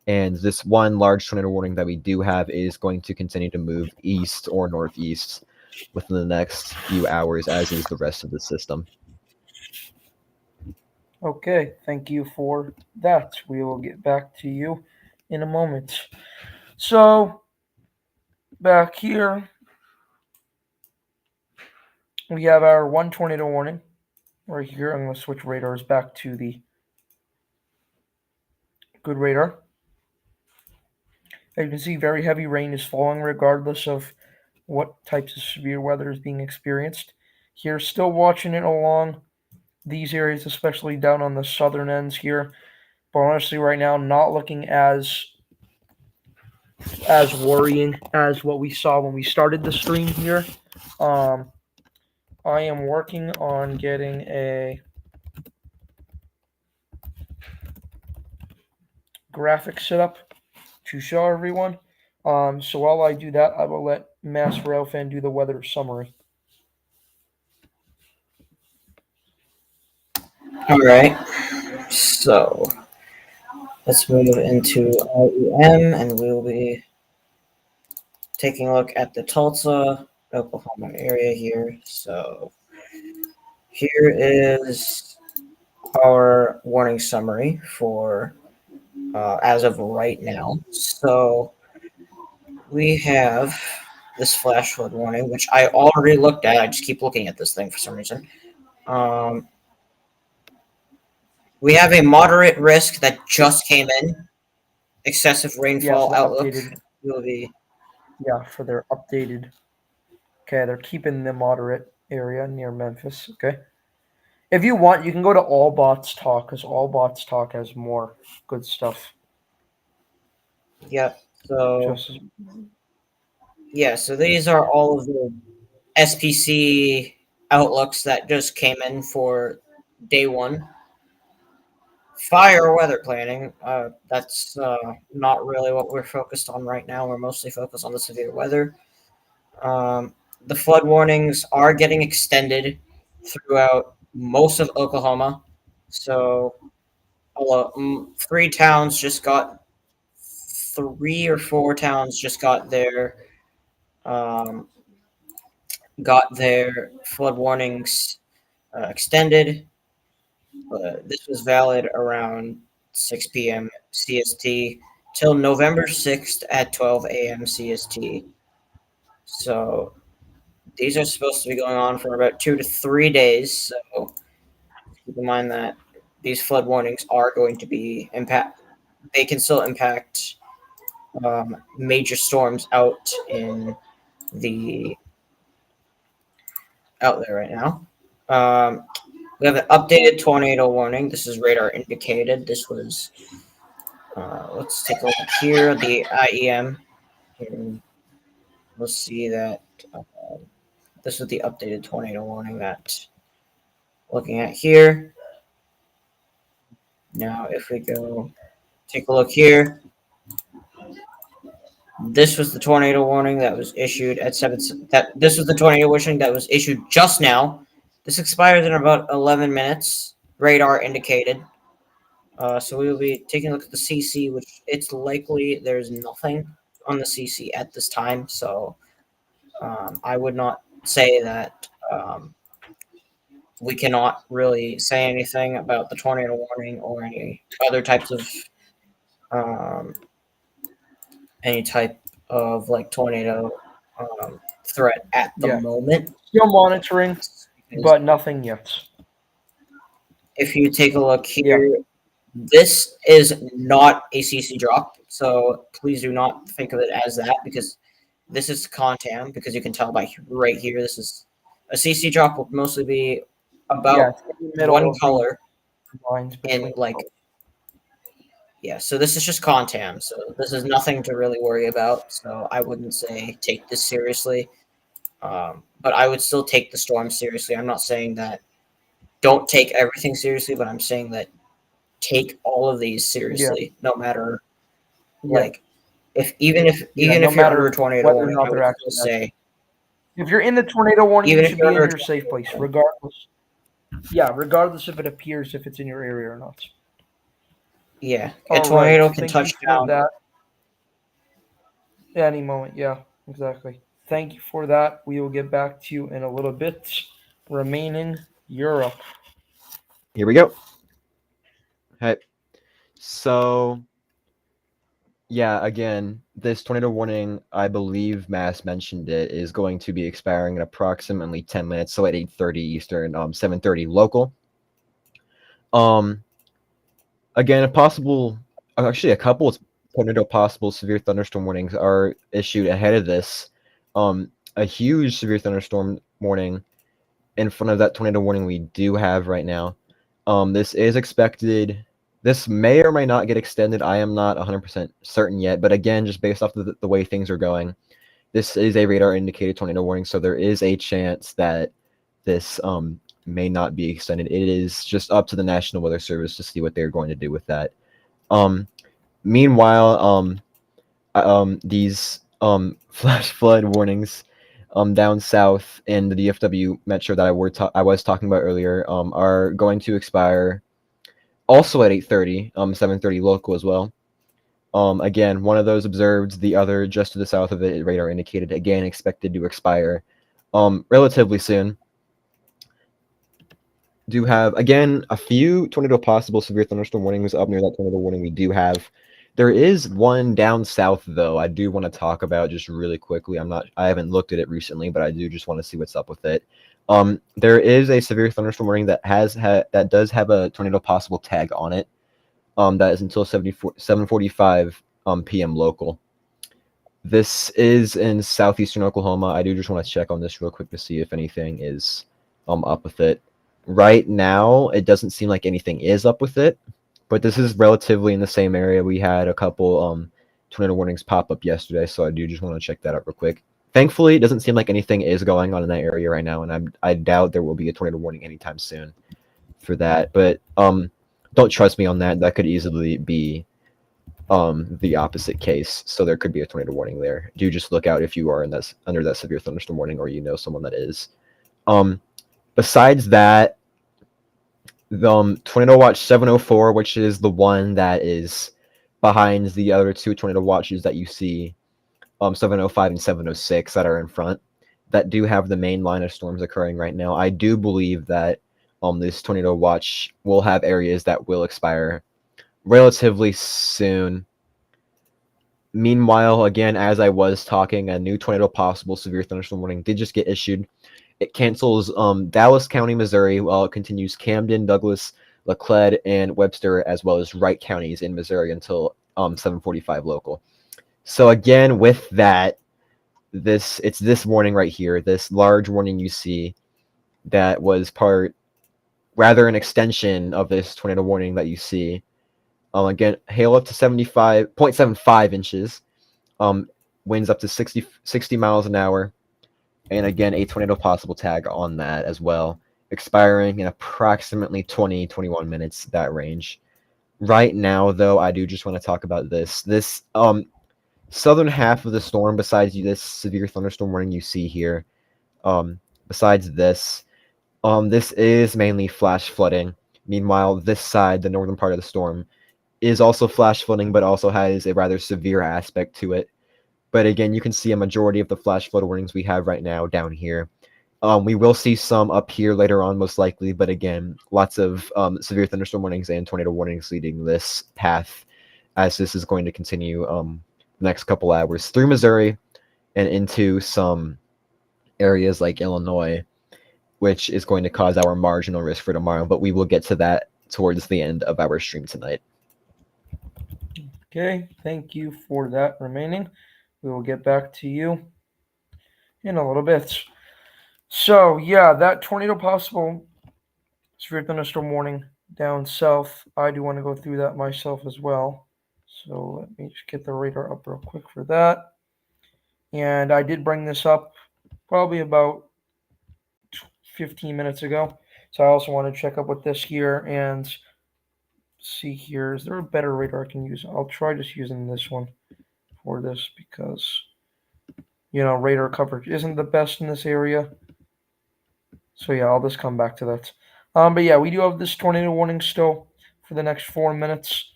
And this one large tornado warning that we do have is going to continue to move east or northeast within the next few hours, as is the rest of the system. Okay, thank you for that. We will get back to you in a moment. So, back here, we have our one tornado warning right here. I'm going to switch radars back to the good radar. As you can see, very heavy rain is falling regardless of what types of severe weather is being experienced. Here, still watching it along these areas, especially down on the southern ends here. But honestly, right now, not looking as worrying as what we saw when we started the stream here. I am working on getting a graphic set up to show everyone. So while I do that, I will let Mass Railfan do the weather summary. All right. So let's move into REM, and we'll be taking a look at the Tulsa, Oklahoma area here. So here is our warning summary for as of right now. So we have this flash flood warning, which I already looked at. I just keep looking at this thing for some reason. We have a moderate risk that just came in. Excessive rainfall outlook will be. Yeah, for their updated. Okay, they're keeping the moderate area near Memphis. Okay. If you want, you can go to All Bots Talk because All Bots Talk has more good stuff. Yep. So so these are all of the SPC outlooks that just came in for day one. Fire weather planning, that's not really what we're focused on right now. We're mostly focused on the severe weather. The flood warnings are getting extended throughout most of Oklahoma. So 3 or 4 towns just got their flood warnings extended. This was valid around 6 p.m. CST till November 6th at 12 a.m. CST. So these are supposed to be going on for about 2 to 3 days. So keep in mind that these flood warnings are going to be impact. They can still impact major storms the out there right now. We have an updated tornado warning. This is radar indicated. This was let's take a look here. The IEM. And we'll see that this is the updated tornado warning that looking at here. Now, if we go take a look here, this was the tornado warning that was issued at 7. This was the tornado warning that was issued just now. This expires in about 11 minutes. Radar indicated. So we will be taking a look at the CC, which it's likely there's nothing on the CC at this time. So I would not say that we cannot really say anything about the tornado warning or other types of any type of like tornado threat at the moment. Still monitoring, but nothing yet. If you take a look here, this is not a CC drop, so please do not think of it as that, because this is contam, because you can tell by right here, this is a CC drop will mostly be about one color in like so this is just contam, so this is nothing to really worry about, so I wouldn't say take this seriously, but I would still take the storm seriously. I'm not saying that don't take everything seriously, but I'm saying that take all of these seriously, no matter like if you're under a tornado warning, I would still say if you're in the tornado warning, you should be in your safe place, regardless. Yeah, regardless if it appears if it's in your area or not. Yeah, a tornado can touch down that at any moment. Yeah, exactly. Thank you for that. We will get back to you in a little bit. Remaining Europe. Here we go. Okay. So, yeah, again, this tornado warning, I believe Mass mentioned it, is going to be expiring in approximately 10 minutes, so at 8:30 Eastern, 7:30 local. Again, a couple of tornado possible severe thunderstorm warnings are issued ahead of this. A huge severe thunderstorm warning in front of that tornado warning we do have right now. This is expected. This may or may not get extended. I am not 100% certain yet, but again, just based off the way things are going, this is a radar indicated tornado warning, so there is a chance that this may not be extended. It is just up to the National Weather Service to see what they're going to do with that. Meanwhile, these flash flood warnings down south in the DFW metro that I was talking about earlier are going to expire also at 8:30, 7:30 local as well. Again, one of those observed, the other just to the south of it, radar indicated, again expected to expire relatively soon. Do have, again, a few tornado possible severe thunderstorm warnings up near that tornado warning we do have. There is one down south, though, I do want to talk about just really quickly. I haven't looked at it recently, but I do just want to see what's up with it. There is a severe thunderstorm warning that that does have a tornado possible tag on it. That is until 7:45 p.m. local. This is in southeastern Oklahoma. I do just want to check on this real quick to see if anything is up with it. Right now, it doesn't seem like anything is up with it, but this is relatively in the same area. We had a couple tornado warnings pop up yesterday, so I do just want to check that out real quick. Thankfully, it doesn't seem like anything is going on in that area right now, and I doubt there will be a tornado warning anytime soon for that. But don't trust me on that. That could easily be the opposite case. So there could be a tornado warning there. Do just look out if you are under that severe thunderstorm warning, or you know someone that is. Besides that, the Tornado Watch 704, which is the one that is behind the other two tornado watches that you see, 705 and 706 that are in front, that do have the main line of storms occurring right now. I do believe that this tornado watch will have areas that will expire relatively soon. Meanwhile, again, as I was talking, a new tornado possible severe thunderstorm warning did just get issued. It cancels Dallas County, Missouri, while it continues Camden, Douglas, Laclede, and Webster, as well as Wright counties in Missouri until 7:45 local. So again, with that, it's this warning right here, this large warning you see that was rather an extension of this tornado warning that you see. Again, hail up to 0.75 inches, winds up to 60 miles an hour, and again, a tornado possible tag on that as well, expiring in approximately 21 minutes, that range. Right now, though, I do just want to talk about this. This southern half of the storm, besides this severe thunderstorm warning you see here, besides this is mainly flash flooding. Meanwhile, this side, the northern part of the storm, is also flash flooding, but also has a rather severe aspect to it. But again, you can see a majority of the flash flood warnings we have right now down here. We will see some up here later on, most likely, but again, lots of severe thunderstorm warnings and tornado warnings leading this path, as this is going to continue the next couple hours through Missouri and into some areas like Illinois, which is going to cause our marginal risk for tomorrow, but we will get to that towards the end of our stream tonight. Okay, thank you for that remaining. We will get back to you in a little bit. So, yeah, that tornado possible severe thunderstorm warning down south. I do want to go through that myself as well. So, let me just get the radar up real quick for that. And I did bring this up probably about 15 minutes ago. So, I also want to check up with this here and see here. Is there a better radar I can use? I'll try just using this one for this because, radar coverage isn't the best in this area. So yeah, I'll just come back to that. But yeah, we do have this tornado warning still for the next 4 minutes.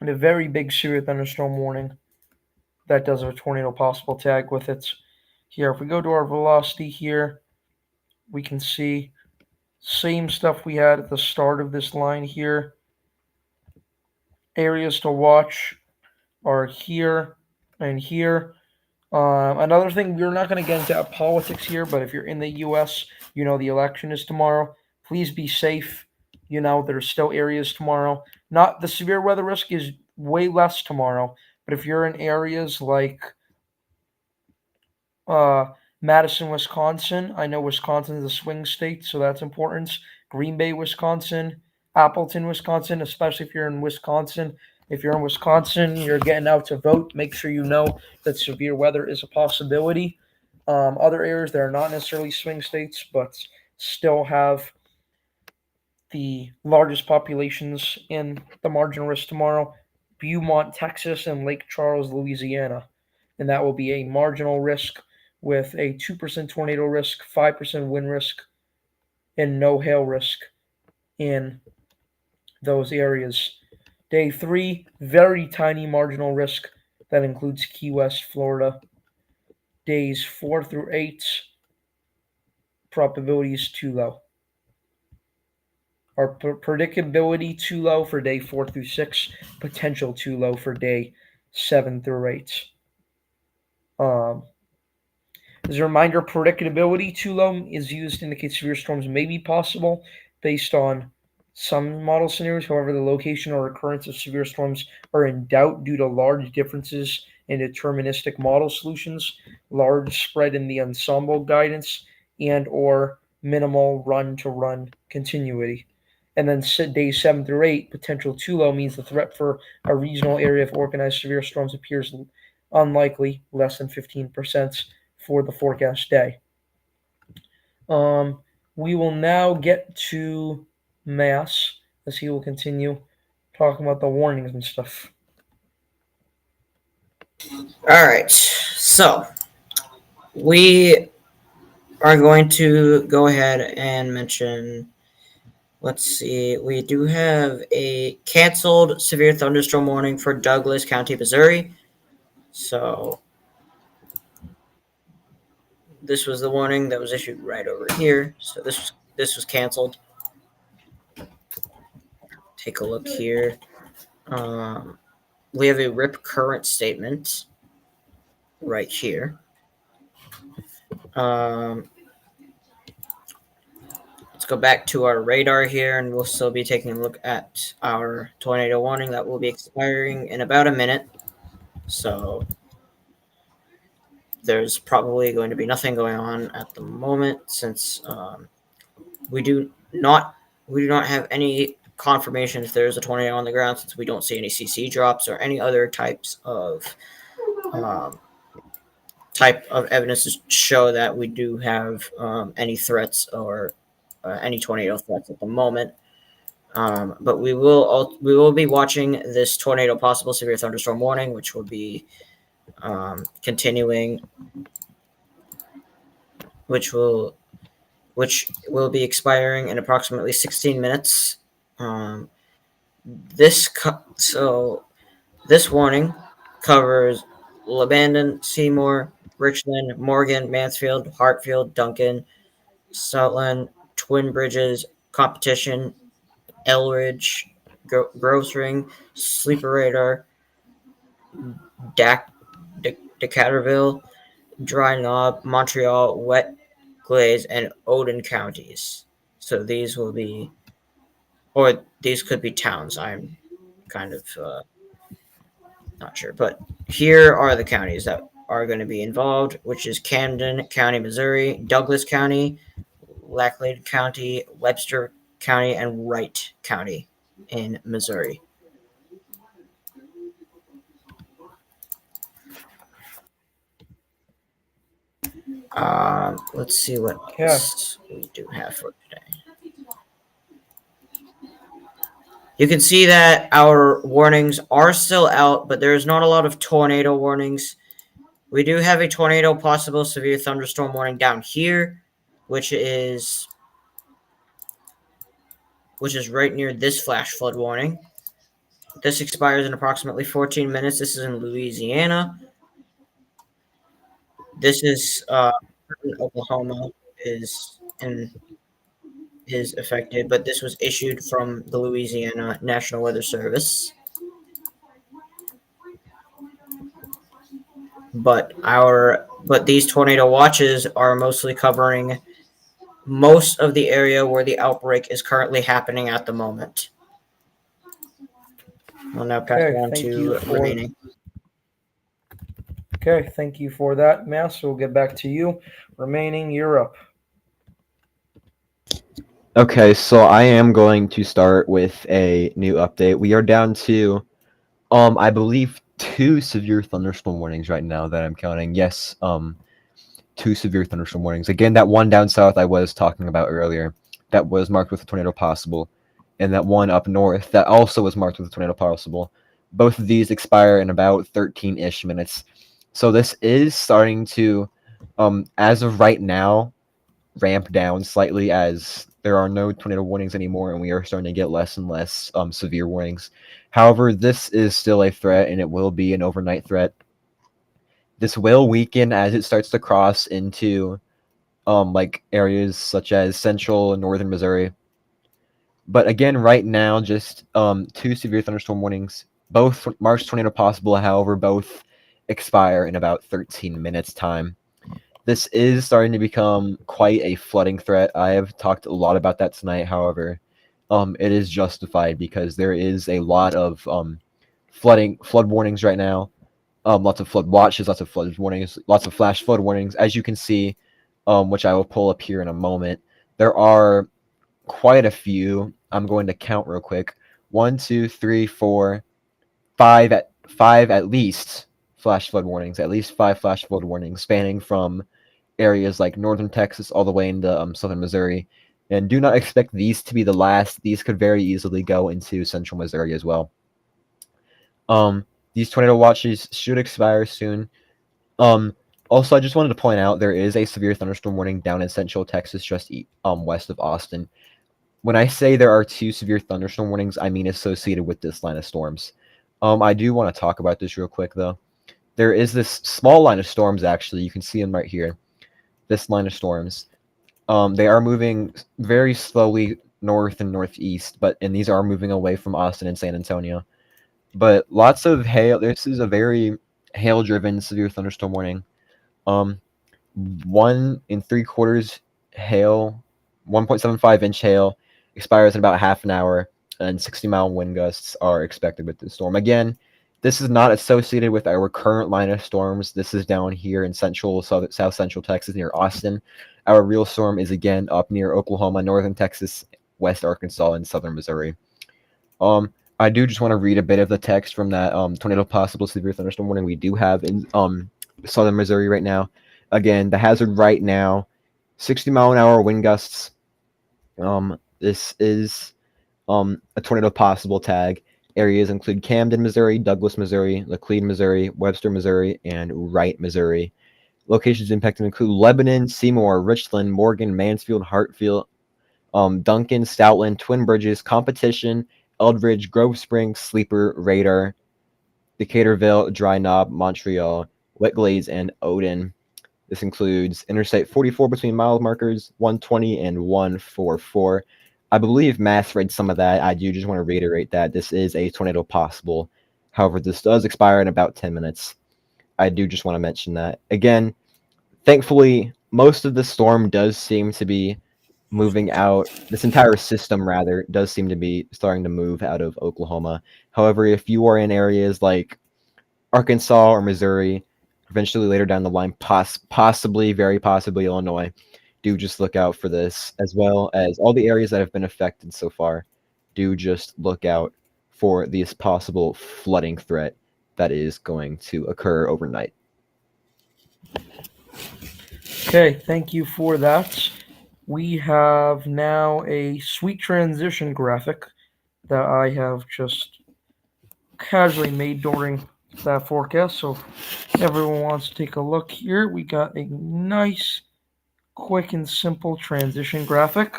And a very big severe thunderstorm warning that does have a tornado possible tag with it. Here, if we go to our velocity here, we can see same stuff we had at the start of this line here. Areas to watch are here and here. Another thing, we're not going to get into politics here, but if you're in the U.S., the election is tomorrow. Please be safe. There's still areas tomorrow. Not the severe weather risk is way less tomorrow, but if you're in areas like Madison, Wisconsin, I know Wisconsin is a swing state, so that's important. Green Bay, Wisconsin, Appleton, Wisconsin, especially if you're in Wisconsin. If you're in Wisconsin, you're getting out to vote. Make sure you know that severe weather is a possibility. Other areas that are not necessarily swing states, but still have the largest populations in the marginal risk tomorrow: Beaumont, Texas, and Lake Charles, Louisiana. And that will be a marginal risk with a 2% tornado risk, 5% wind risk, and no hail risk in those areas. Day 3, very tiny marginal risk. That includes Key West, Florida. Days 4 through 8, probability is too low. Our predictability too low for day 4 through 6, potential too low for day 7 through 8. As a reminder, predictability too low is used to indicate severe storms may be possible based on some model scenarios. However, the location or occurrence of severe storms are in doubt due to large differences in deterministic model solutions, large spread in the ensemble guidance, and or minimal run-to-run continuity. And then days 7 through 8, potential too low means the threat for a regional area of organized severe storms appears unlikely, less than 15% for the forecast day. We will now get to Mass as he will continue talking about the warnings and stuff. All right, so we are going to go ahead and mention, let's see, we do have a canceled severe thunderstorm warning for Douglas County, Missouri. So this was the warning that was issued right over here. So this was canceled. Take a look here. we have a rip current statement right here. Let's go back to our radar here, and we'll still be taking a look at our tornado warning that will be expiring in about a minute. So there's probably going to be nothing going on at the moment, since we do not have any confirmation if there's a tornado on the ground, since we don't see any CC drops or any other types of evidence to show that we do have any threats or any tornado threats at the moment. But we will be watching this tornado possible severe thunderstorm warning, which will be continuing, which will be expiring in approximately 16 minutes. This warning covers Lebanon, Seymour, Richland, Morgan, Mansfield, Hartfield, Duncan, Southland, Twin Bridges, Competition, Elridge, Groves Ring, Sleeper Radar, Decaturville, Dry Knob, Montreal, Wet Glaze, and Odin counties. So these will be, or these could be towns. I'm kind of not sure, but here are the counties that are going to be involved, which is Camden County, Missouri, Douglas County, Laclede County, Webster County, and Wright County in Missouri. Let's see what else we do have for today. You can see that our warnings are still out, but there's not a lot of tornado warnings. We do have a tornado possible severe thunderstorm warning down here, which is right near this flash flood warning. This expires in approximately 14 minutes. This is in Louisiana. This is Oklahoma is affected, but this was issued from the Louisiana National Weather Service. But these tornado watches are mostly covering most of the area where the outbreak is currently happening at the moment. I'll now pass it on to remaining. Okay, thank you for that, Mass. We'll get back to you. Remaining, you're up. Okay, so I am going to start with a new update. We are down to, I believe 2 severe thunderstorm warnings right now that I'm counting. Yes, 2 severe thunderstorm warnings. Again, that one down south I was talking about earlier, that was marked with a tornado possible, and that one up north that also was marked with a tornado possible. Both of these expire in about 13-ish minutes. So this is starting to, as of right now, ramp down slightly, as there are no tornado warnings anymore, and we are starting to get less and less severe warnings. However, this is still a threat, and it will be an overnight threat. This will weaken as it starts to cross into like areas such as central and northern Missouri. But again, right now, just 2 severe thunderstorm warnings, both March tornado possible. However, both expire in about 13 minutes time. This is starting to become quite a flooding threat. I have talked a lot about that tonight. However, it is justified because there is a lot of flood warnings right now. Lots of flood watches, lots of flood warnings, lots of flash flood warnings. As you can see, which I will pull up here in a moment, there are quite a few. I'm going to count real quick. 1, 2, 3, 4, 5 at least flash flood warnings. At least 5 flash flood warnings spanning from areas like northern Texas all the way into southern Missouri. And do not expect these to be the last. These could very easily go into central Missouri as well. These tornado watches should expire soon. Also, I just wanted to point out there is a severe thunderstorm warning down in central Texas, just west of Austin. When I say there are 2 severe thunderstorm warnings, I mean associated with this line of storms. I do want to talk about this real quick, though. There is this small line of storms, actually. You can see them right here. This line of storms. They are moving very slowly north and northeast, and these are moving away from Austin and San Antonio. but lots of hail. This is a very hail-driven severe thunderstorm warning. 1 3/4 hail, 1.75-inch hail expires in about half an hour, and 60-mile wind gusts are expected with this storm. Again, this is not associated with our current line of storms. This is down here in south central Texas near Austin. Our real storm is again up near Oklahoma, northern Texas, west Arkansas, and southern Missouri. I do just want to read a bit of the text from that tornado possible severe thunderstorm warning we do have in southern Missouri right now. Again, the hazard right now, 60-mile-an-hour wind gusts. This is a tornado possible tag. Areas include Camden, Missouri, Douglas, Missouri, Laclede, Missouri, Webster, Missouri, and Wright, Missouri. Locations impacted include Lebanon, Seymour, Richland, Morgan, Mansfield, Hartfield, Duncan, Stoutland, Twin Bridges, Competition, Eldridge, Grove Springs, Sleeper, Radar, Decaturville, Dry Knob, Montreal, Wet Glades, and Odin. This includes Interstate 44 between mile markers 120 and 144. I believe Mass read some of that. I do just want to reiterate that this is a tornado possible. However, this does expire in about 10 minutes. I do just want to mention that. Again, thankfully, most of the storm does seem to be moving out. This entire system, rather, does seem to be starting to move out of Oklahoma. However, if you are in areas like Arkansas or Missouri, eventually later down the line, possibly, very possibly Illinois, do just look out for this, as well as all the areas that have been affected so far. Do just look out for this possible flooding threat that is going to occur overnight. Okay, thank you for that. We have now a sweet transition graphic that I have just casually made during that forecast. So if everyone wants to take a look here, we got a nice, quick and simple transition graphic.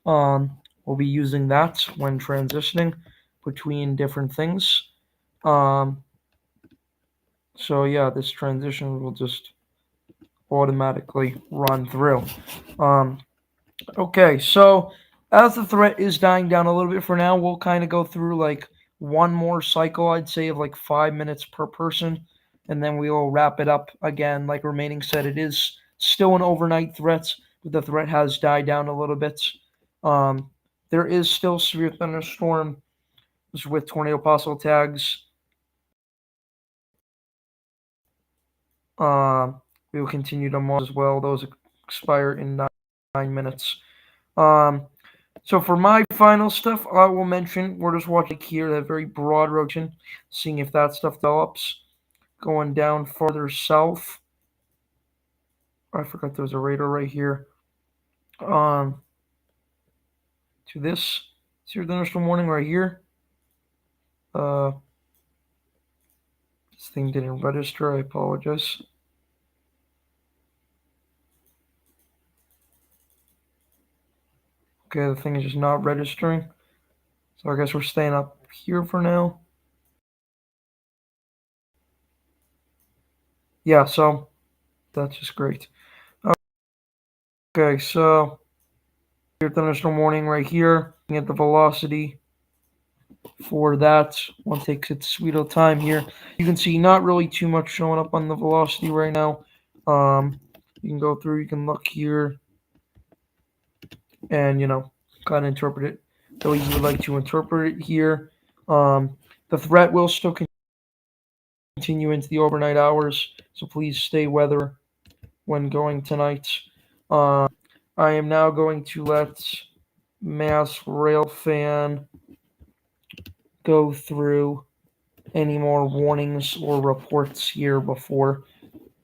We'll be using that when transitioning between different things. So yeah, this transition will just automatically run through. Okay, so as the threat is dying down a little bit for now, we'll kind of go through like one more cycle, I'd say, of like 5 minutes per person, and then we will wrap it up again. Like Remaining said, it is still an overnight threat, but the threat has died down a little bit. There is still severe thunderstorm with tornado possible tags. We will continue to monitor as well. Those expire in 9 minutes. So for my final stuff, I will mention we're just watching here that very broad rotation, seeing if that stuff develops. Going down farther south. I forgot there was a radar right here. To this severe thunderstorm warning right here. This thing didn't register. I apologize. Okay, the thing is just not registering. So I guess we're staying up here for now. Yeah, so that's just great. Okay, so your thunderstorm warning right here. Looking at the velocity for that. One takes its sweet little time here. You can see not really too much showing up on the velocity right now. You can go through, you can look here, and kind of interpret it the way you would like to interpret it here. The threat will still continue into the overnight hours, so please stay weather when going tonight. I am now going to let Mass Rail Fan go through any more warnings or reports here before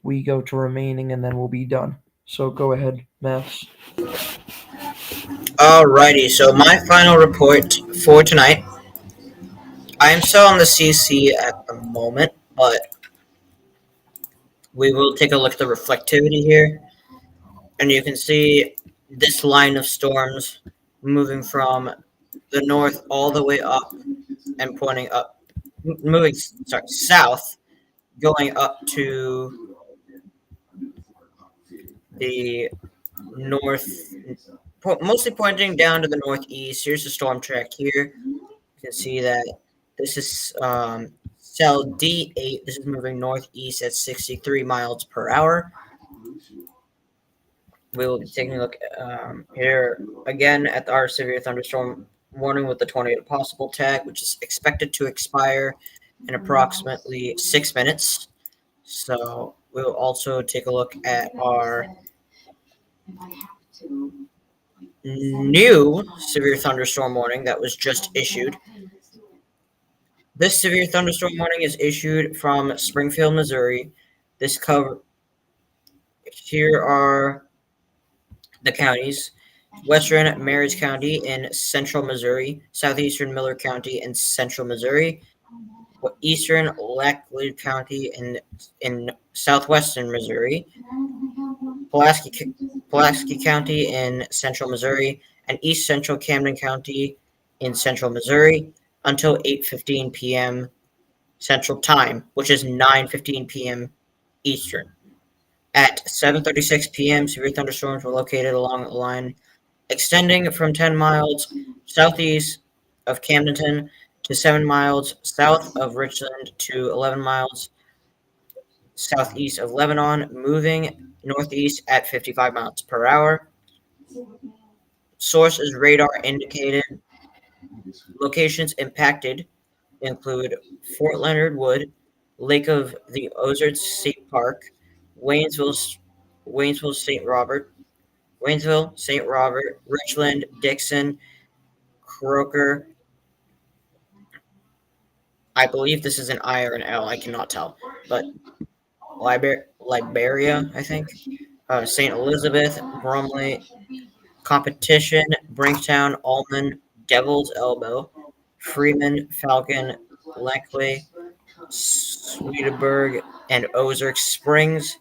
we go to Remaining, and then we'll be done. So go ahead, Mass. Alrighty, so my final report for tonight. I am still on the CC at the moment, but we will take a look at the reflectivity here. And you can see this line of storms moving from the north all the way up and pointing up, south, going up to the north, mostly pointing down to the northeast. Here's the storm track here. You can see that This is cell D8. This is moving northeast at 63 miles per hour. We will be taking a look here again at our severe thunderstorm warning with the tornado possible tag, which is expected to expire in approximately 6 minutes. So we'll also take a look at our new severe thunderstorm warning that was just issued. This severe thunderstorm warning is issued from Springfield, Missouri. This cover here are the counties: western Marys County in central Missouri, southeastern Miller County in central Missouri, eastern Laclede County in southwestern Missouri, Pulaski County in central Missouri, and east central Camden County in central Missouri until 8:15 p.m. Central Time, which is 9:15 p.m. Eastern. At 7:36 p.m., severe thunderstorms were located along a line extending from 10 miles southeast of Camdenton to 7 miles south of Richland to 11 miles southeast of Lebanon, moving northeast at 55 miles per hour. Source is radar indicated. Locations impacted include Fort Leonard Wood, Lake of the Ozarks State Park, Waynesville, St. Robert, Richland, Dixon, Croker. I believe this is an I or an L. I cannot tell, but Liberia, I think. St. Elizabeth, Bromley, Competition, Brinktown, Almond, Devil's Elbow, Freeman, Falcon, Leckley, Swedenborg, and Ozark Springs.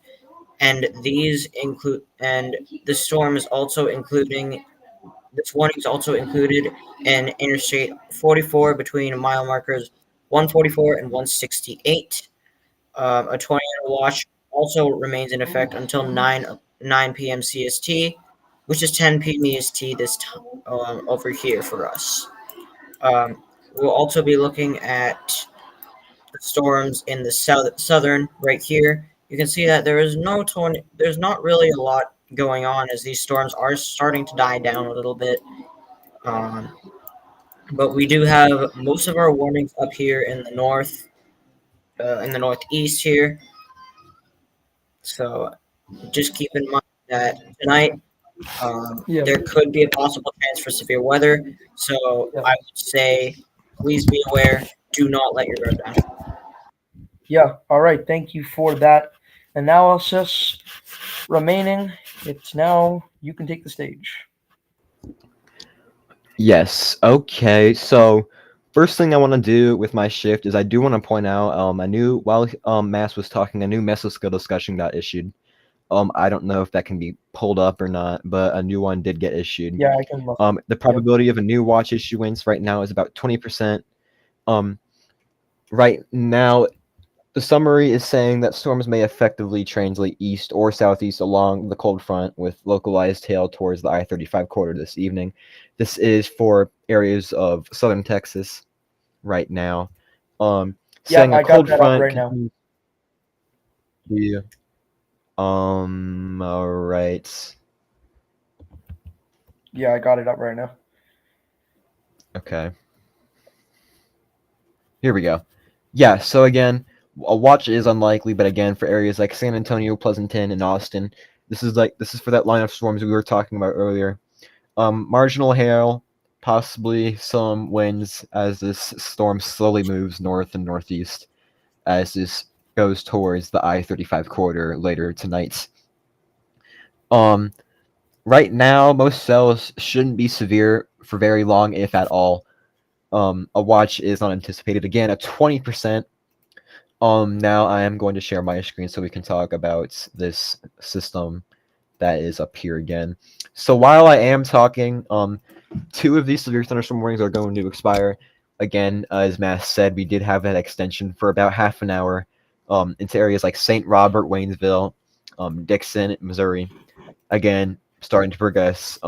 And the storm is also including. This warning is also included in Interstate 44 between mile markers 144 and 168. A tornado watch also remains in effect until 9 p.m. CST, which is 10 p.m. EST this time over here for us. We'll also be looking at the storms in the southern right here. You can see that there is no there's not really a lot going on as these storms are starting to die down a little bit. But we do have most of our warnings up here in the northeast here. So just keep in mind that tonight there could be a possible chance for severe weather. So I would say please be aware. Do not let your guard down. Yeah. All right. Thank you for that analysis. Remaining, it's now you can take the stage. Yes. Okay. So first thing I want to do with my shift is I do want to point out while Mass was talking, a new mesoskill discussion got issued. I don't know if that can be pulled up or not, but a new one did get issued. Yeah, I can look. The probability of a new watch issuance right now is about 20%. Right now, the summary is saying that storms may effectively translate east or southeast along the cold front with localized hail towards the I-35 corridor this evening. This is for areas of southern Texas right now. Saying I a cold got that front up right now. Yeah. All right. Yeah, I got it up right now. Okay. Here we go. Yeah, so again, a watch is unlikely, but again, for areas like San Antonio, Pleasanton, and Austin, this is for that line of storms we were talking about earlier. Marginal hail, possibly some winds as this storm slowly moves north and northeast as this goes towards the I-35 corridor later tonight. Right now, most cells shouldn't be severe for very long, if at all. A watch is not anticipated. Again, at 20%. Now I am going to share my screen so we can talk about this system that is up here again. So while I am talking, 2 of these severe thunderstorm warnings are going to expire. Again, as Matt said, we did have that extension for about half an hour into areas like St. Robert, Waynesville, Dixon, Missouri. Again, starting to progress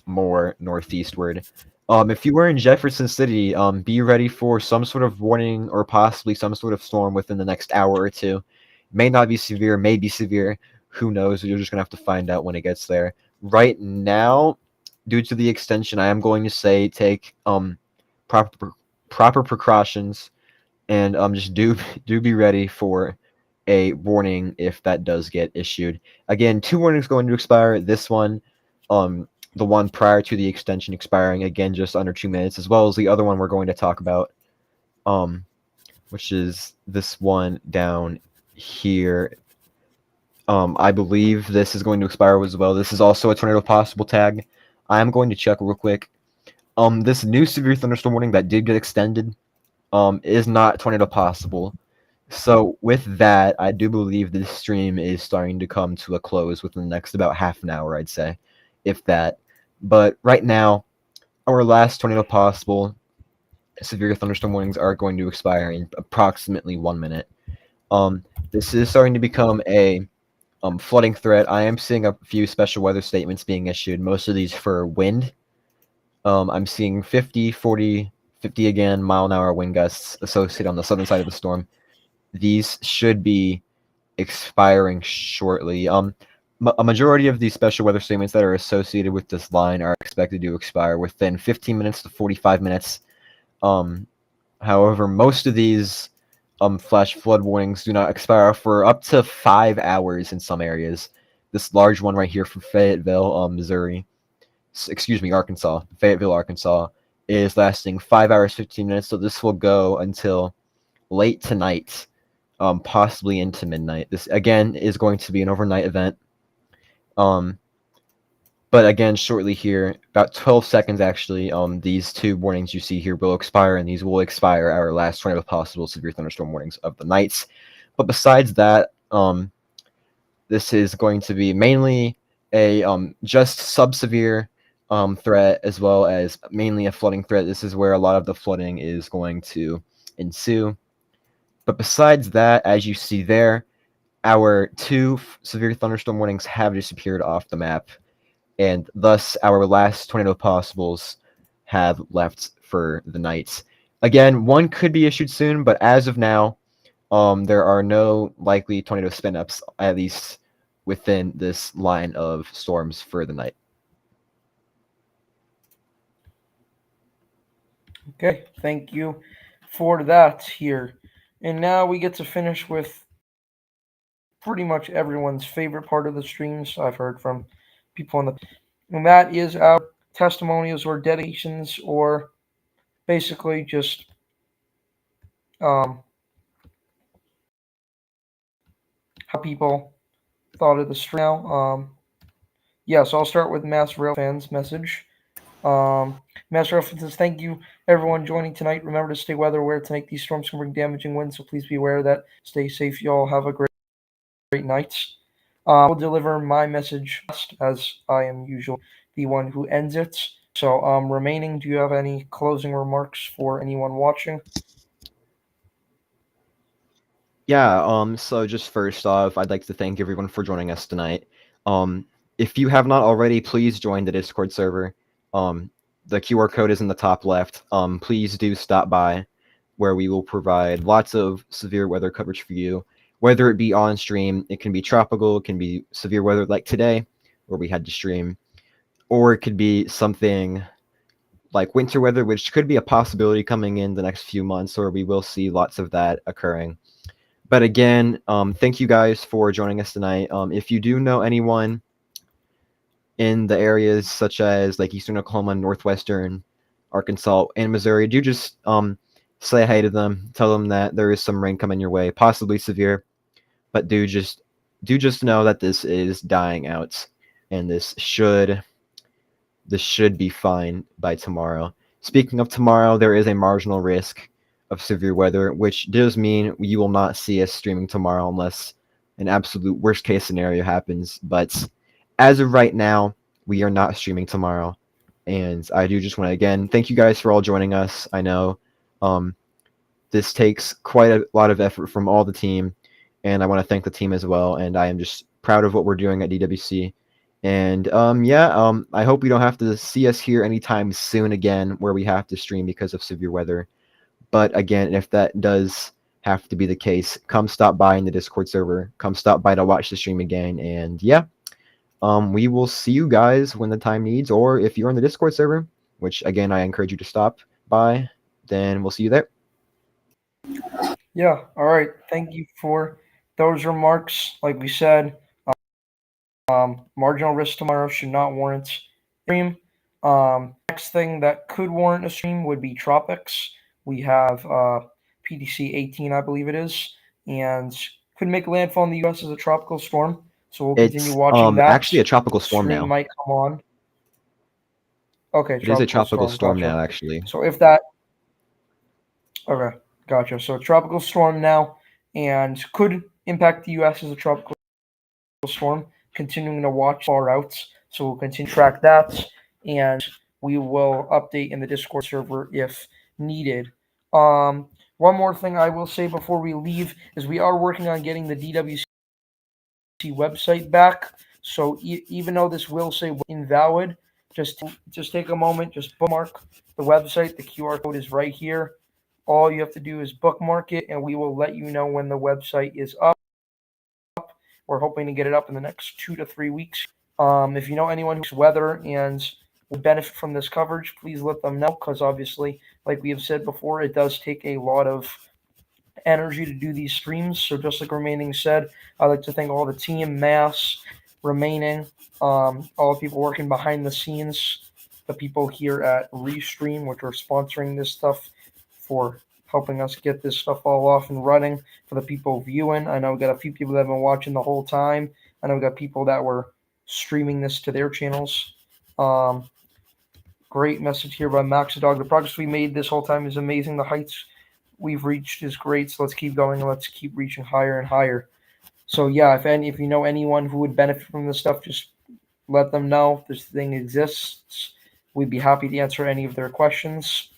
more northeastward. If you were in Jefferson City, be ready for some sort of warning or possibly some sort of storm within the next hour or two. May not be severe, may be severe. Who knows? You're just gonna have to find out when it gets there. Right now, due to the extension, I am going to say take proper proper precautions and just do be ready for a warning if that does get issued. Again, 2 warnings going to expire. This one, the one prior to the extension expiring, again just under 2 minutes, as well as the other one we're going to talk about, which is this one down here. I believe this is going to expire as well. This is also a tornado possible tag. I'm going to check real quick. This new severe thunderstorm warning that did get extended is not tornado possible. So with that, I do believe this stream is starting to come to a close within the next about half an hour, I'd say, if that. But right now, our last tornado possible severe thunderstorm warnings are going to expire in approximately 1 minute. This is starting to become a flooding threat. I am seeing a few special weather statements being issued, most of these for wind. I'm seeing 50, 40, 50 again, mile-an-hour wind gusts associated on the southern side of the storm. These should be expiring shortly. A majority of these special weather statements that are associated with this line are expected to expire within 15 minutes to 45 minutes. However, most of these flash flood warnings do not expire for up to 5 hours in some areas. This large one right here from Fayetteville, Missouri, Arkansas, Fayetteville, Arkansas, is lasting 5 hours, 15 minutes. So this will go until late tonight, possibly into midnight. This, again, is going to be an overnight event. But again, shortly here, about 12 seconds actually, these 2 warnings you see here will expire, and these will expire our last tornado possible severe thunderstorm warnings of the nights. But besides that, this is going to be mainly a just sub-severe threat, as well as mainly a flooding threat. This is where a lot of the flooding is going to ensue. But besides that, as you see there, our 2 severe thunderstorm warnings have disappeared off the map, and thus our last tornado possibles have left for the night. Again, one could be issued soon, but as of now, there are no likely tornado spin-ups, at least within this line of storms for the night. Okay, thank you for that here. And now we get to finish with pretty much everyone's favorite part of the streams. I've heard from people on the, and that is our testimonials or dedications, or basically just how people thought of the stream. Now, so I'll start with Mass Rail fans message. Mass Rail fans says, "Thank you everyone joining tonight. Remember to stay weather aware tonight. These storms can bring damaging winds, so please be aware of that. Stay safe, y'all. Have a great night." I will deliver my message last, as I am usually the one who ends it. So, remaining, do you have any closing remarks for anyone watching? Yeah, so just first off, I'd like to thank everyone for joining us tonight. If you have not already, please join the Discord server. The QR code is in the top left. Please do stop by, where we will provide lots of severe weather coverage for you, whether it be on stream, it can be tropical, it can be severe weather like today, where we had to stream, or it could be something like winter weather, which could be a possibility coming in the next few months, or we will see lots of that occurring. But again, thank you guys for joining us tonight. If you do know anyone in the areas such as like Eastern Oklahoma, Northwestern Arkansas, and Missouri, do just say hi to them. Tell them that there is some rain coming your way, possibly severe, but do just know that this is dying out, and this should be fine by tomorrow. Speaking of tomorrow, there is a marginal risk of severe weather, which does mean you will not see us streaming tomorrow unless an absolute worst case scenario happens. But as of right now, we are not streaming tomorrow. And I do just want to, again, thank you guys for all joining us. I know this takes quite a lot of effort from all the team, and I want to thank the team as well. And I am just proud of what we're doing at DWC. And I hope we don't have to see us here anytime soon again where we have to stream because of severe weather. But again, if that does have to be the case, come stop by in the Discord server. Come stop by to watch the stream again. And we will see you guys when the time needs, or if you're on the Discord server, which again I encourage you to stop by, then we'll see you there. Yeah. All right. Thank you for those remarks. Like we said, marginal risk tomorrow should not warrant stream. Next thing that could warrant a stream would be tropics. We have PDC 18, I believe it is, and could make landfall in the U.S. as a tropical storm. So we'll continue It's watching that. actually a tropical storm Stream now. might come on. Okay, It is a tropical storm gotcha. now, actually. So if that, okay, gotcha. So tropical storm now, and could impact the U.S. as a tropical storm. Continuing to watch far out, so we'll continue to track that, and we will update in the Discord server if needed. One more thing I will say before we leave is we are working on getting the DWC website back. So even though this will say invalid, just take a moment, just bookmark the website. The QR code is right here. All you have to do is bookmark it, and we will let you know when the website is up. We're hoping to get it up in the next 2 to 3 weeks. If you know anyone who's weather and will benefit from this coverage, please let them know, because obviously, like we have said before, it does take a lot of energy to do these streams. So just like Remaining said, I'd like to thank all the team, Mass, Remaining, all the people working behind the scenes, the people here at Restream, which are sponsoring this stuff, for helping us get this stuff all off and running, for the people viewing. I know we got a few people that have been watching the whole time. I know we got people that were streaming this to their channels. Great message here by Maxidog. The progress we made this whole time is amazing. The heights we've reached is great. So let's keep going and let's keep reaching higher and higher. So yeah, if you know anyone who would benefit from this stuff, just let them know if this thing exists. We'd be happy to answer any of their questions.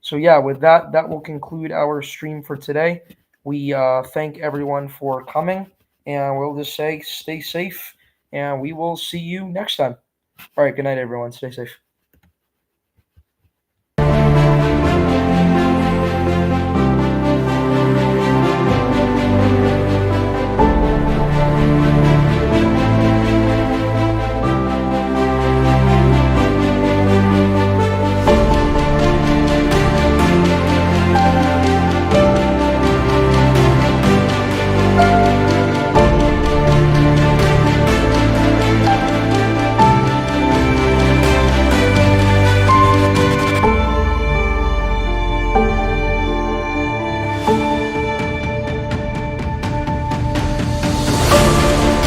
So yeah, with that, that will conclude our stream for today. We thank everyone for coming, and we'll just say stay safe, and we will see you next time. All right, good night, everyone. Stay safe.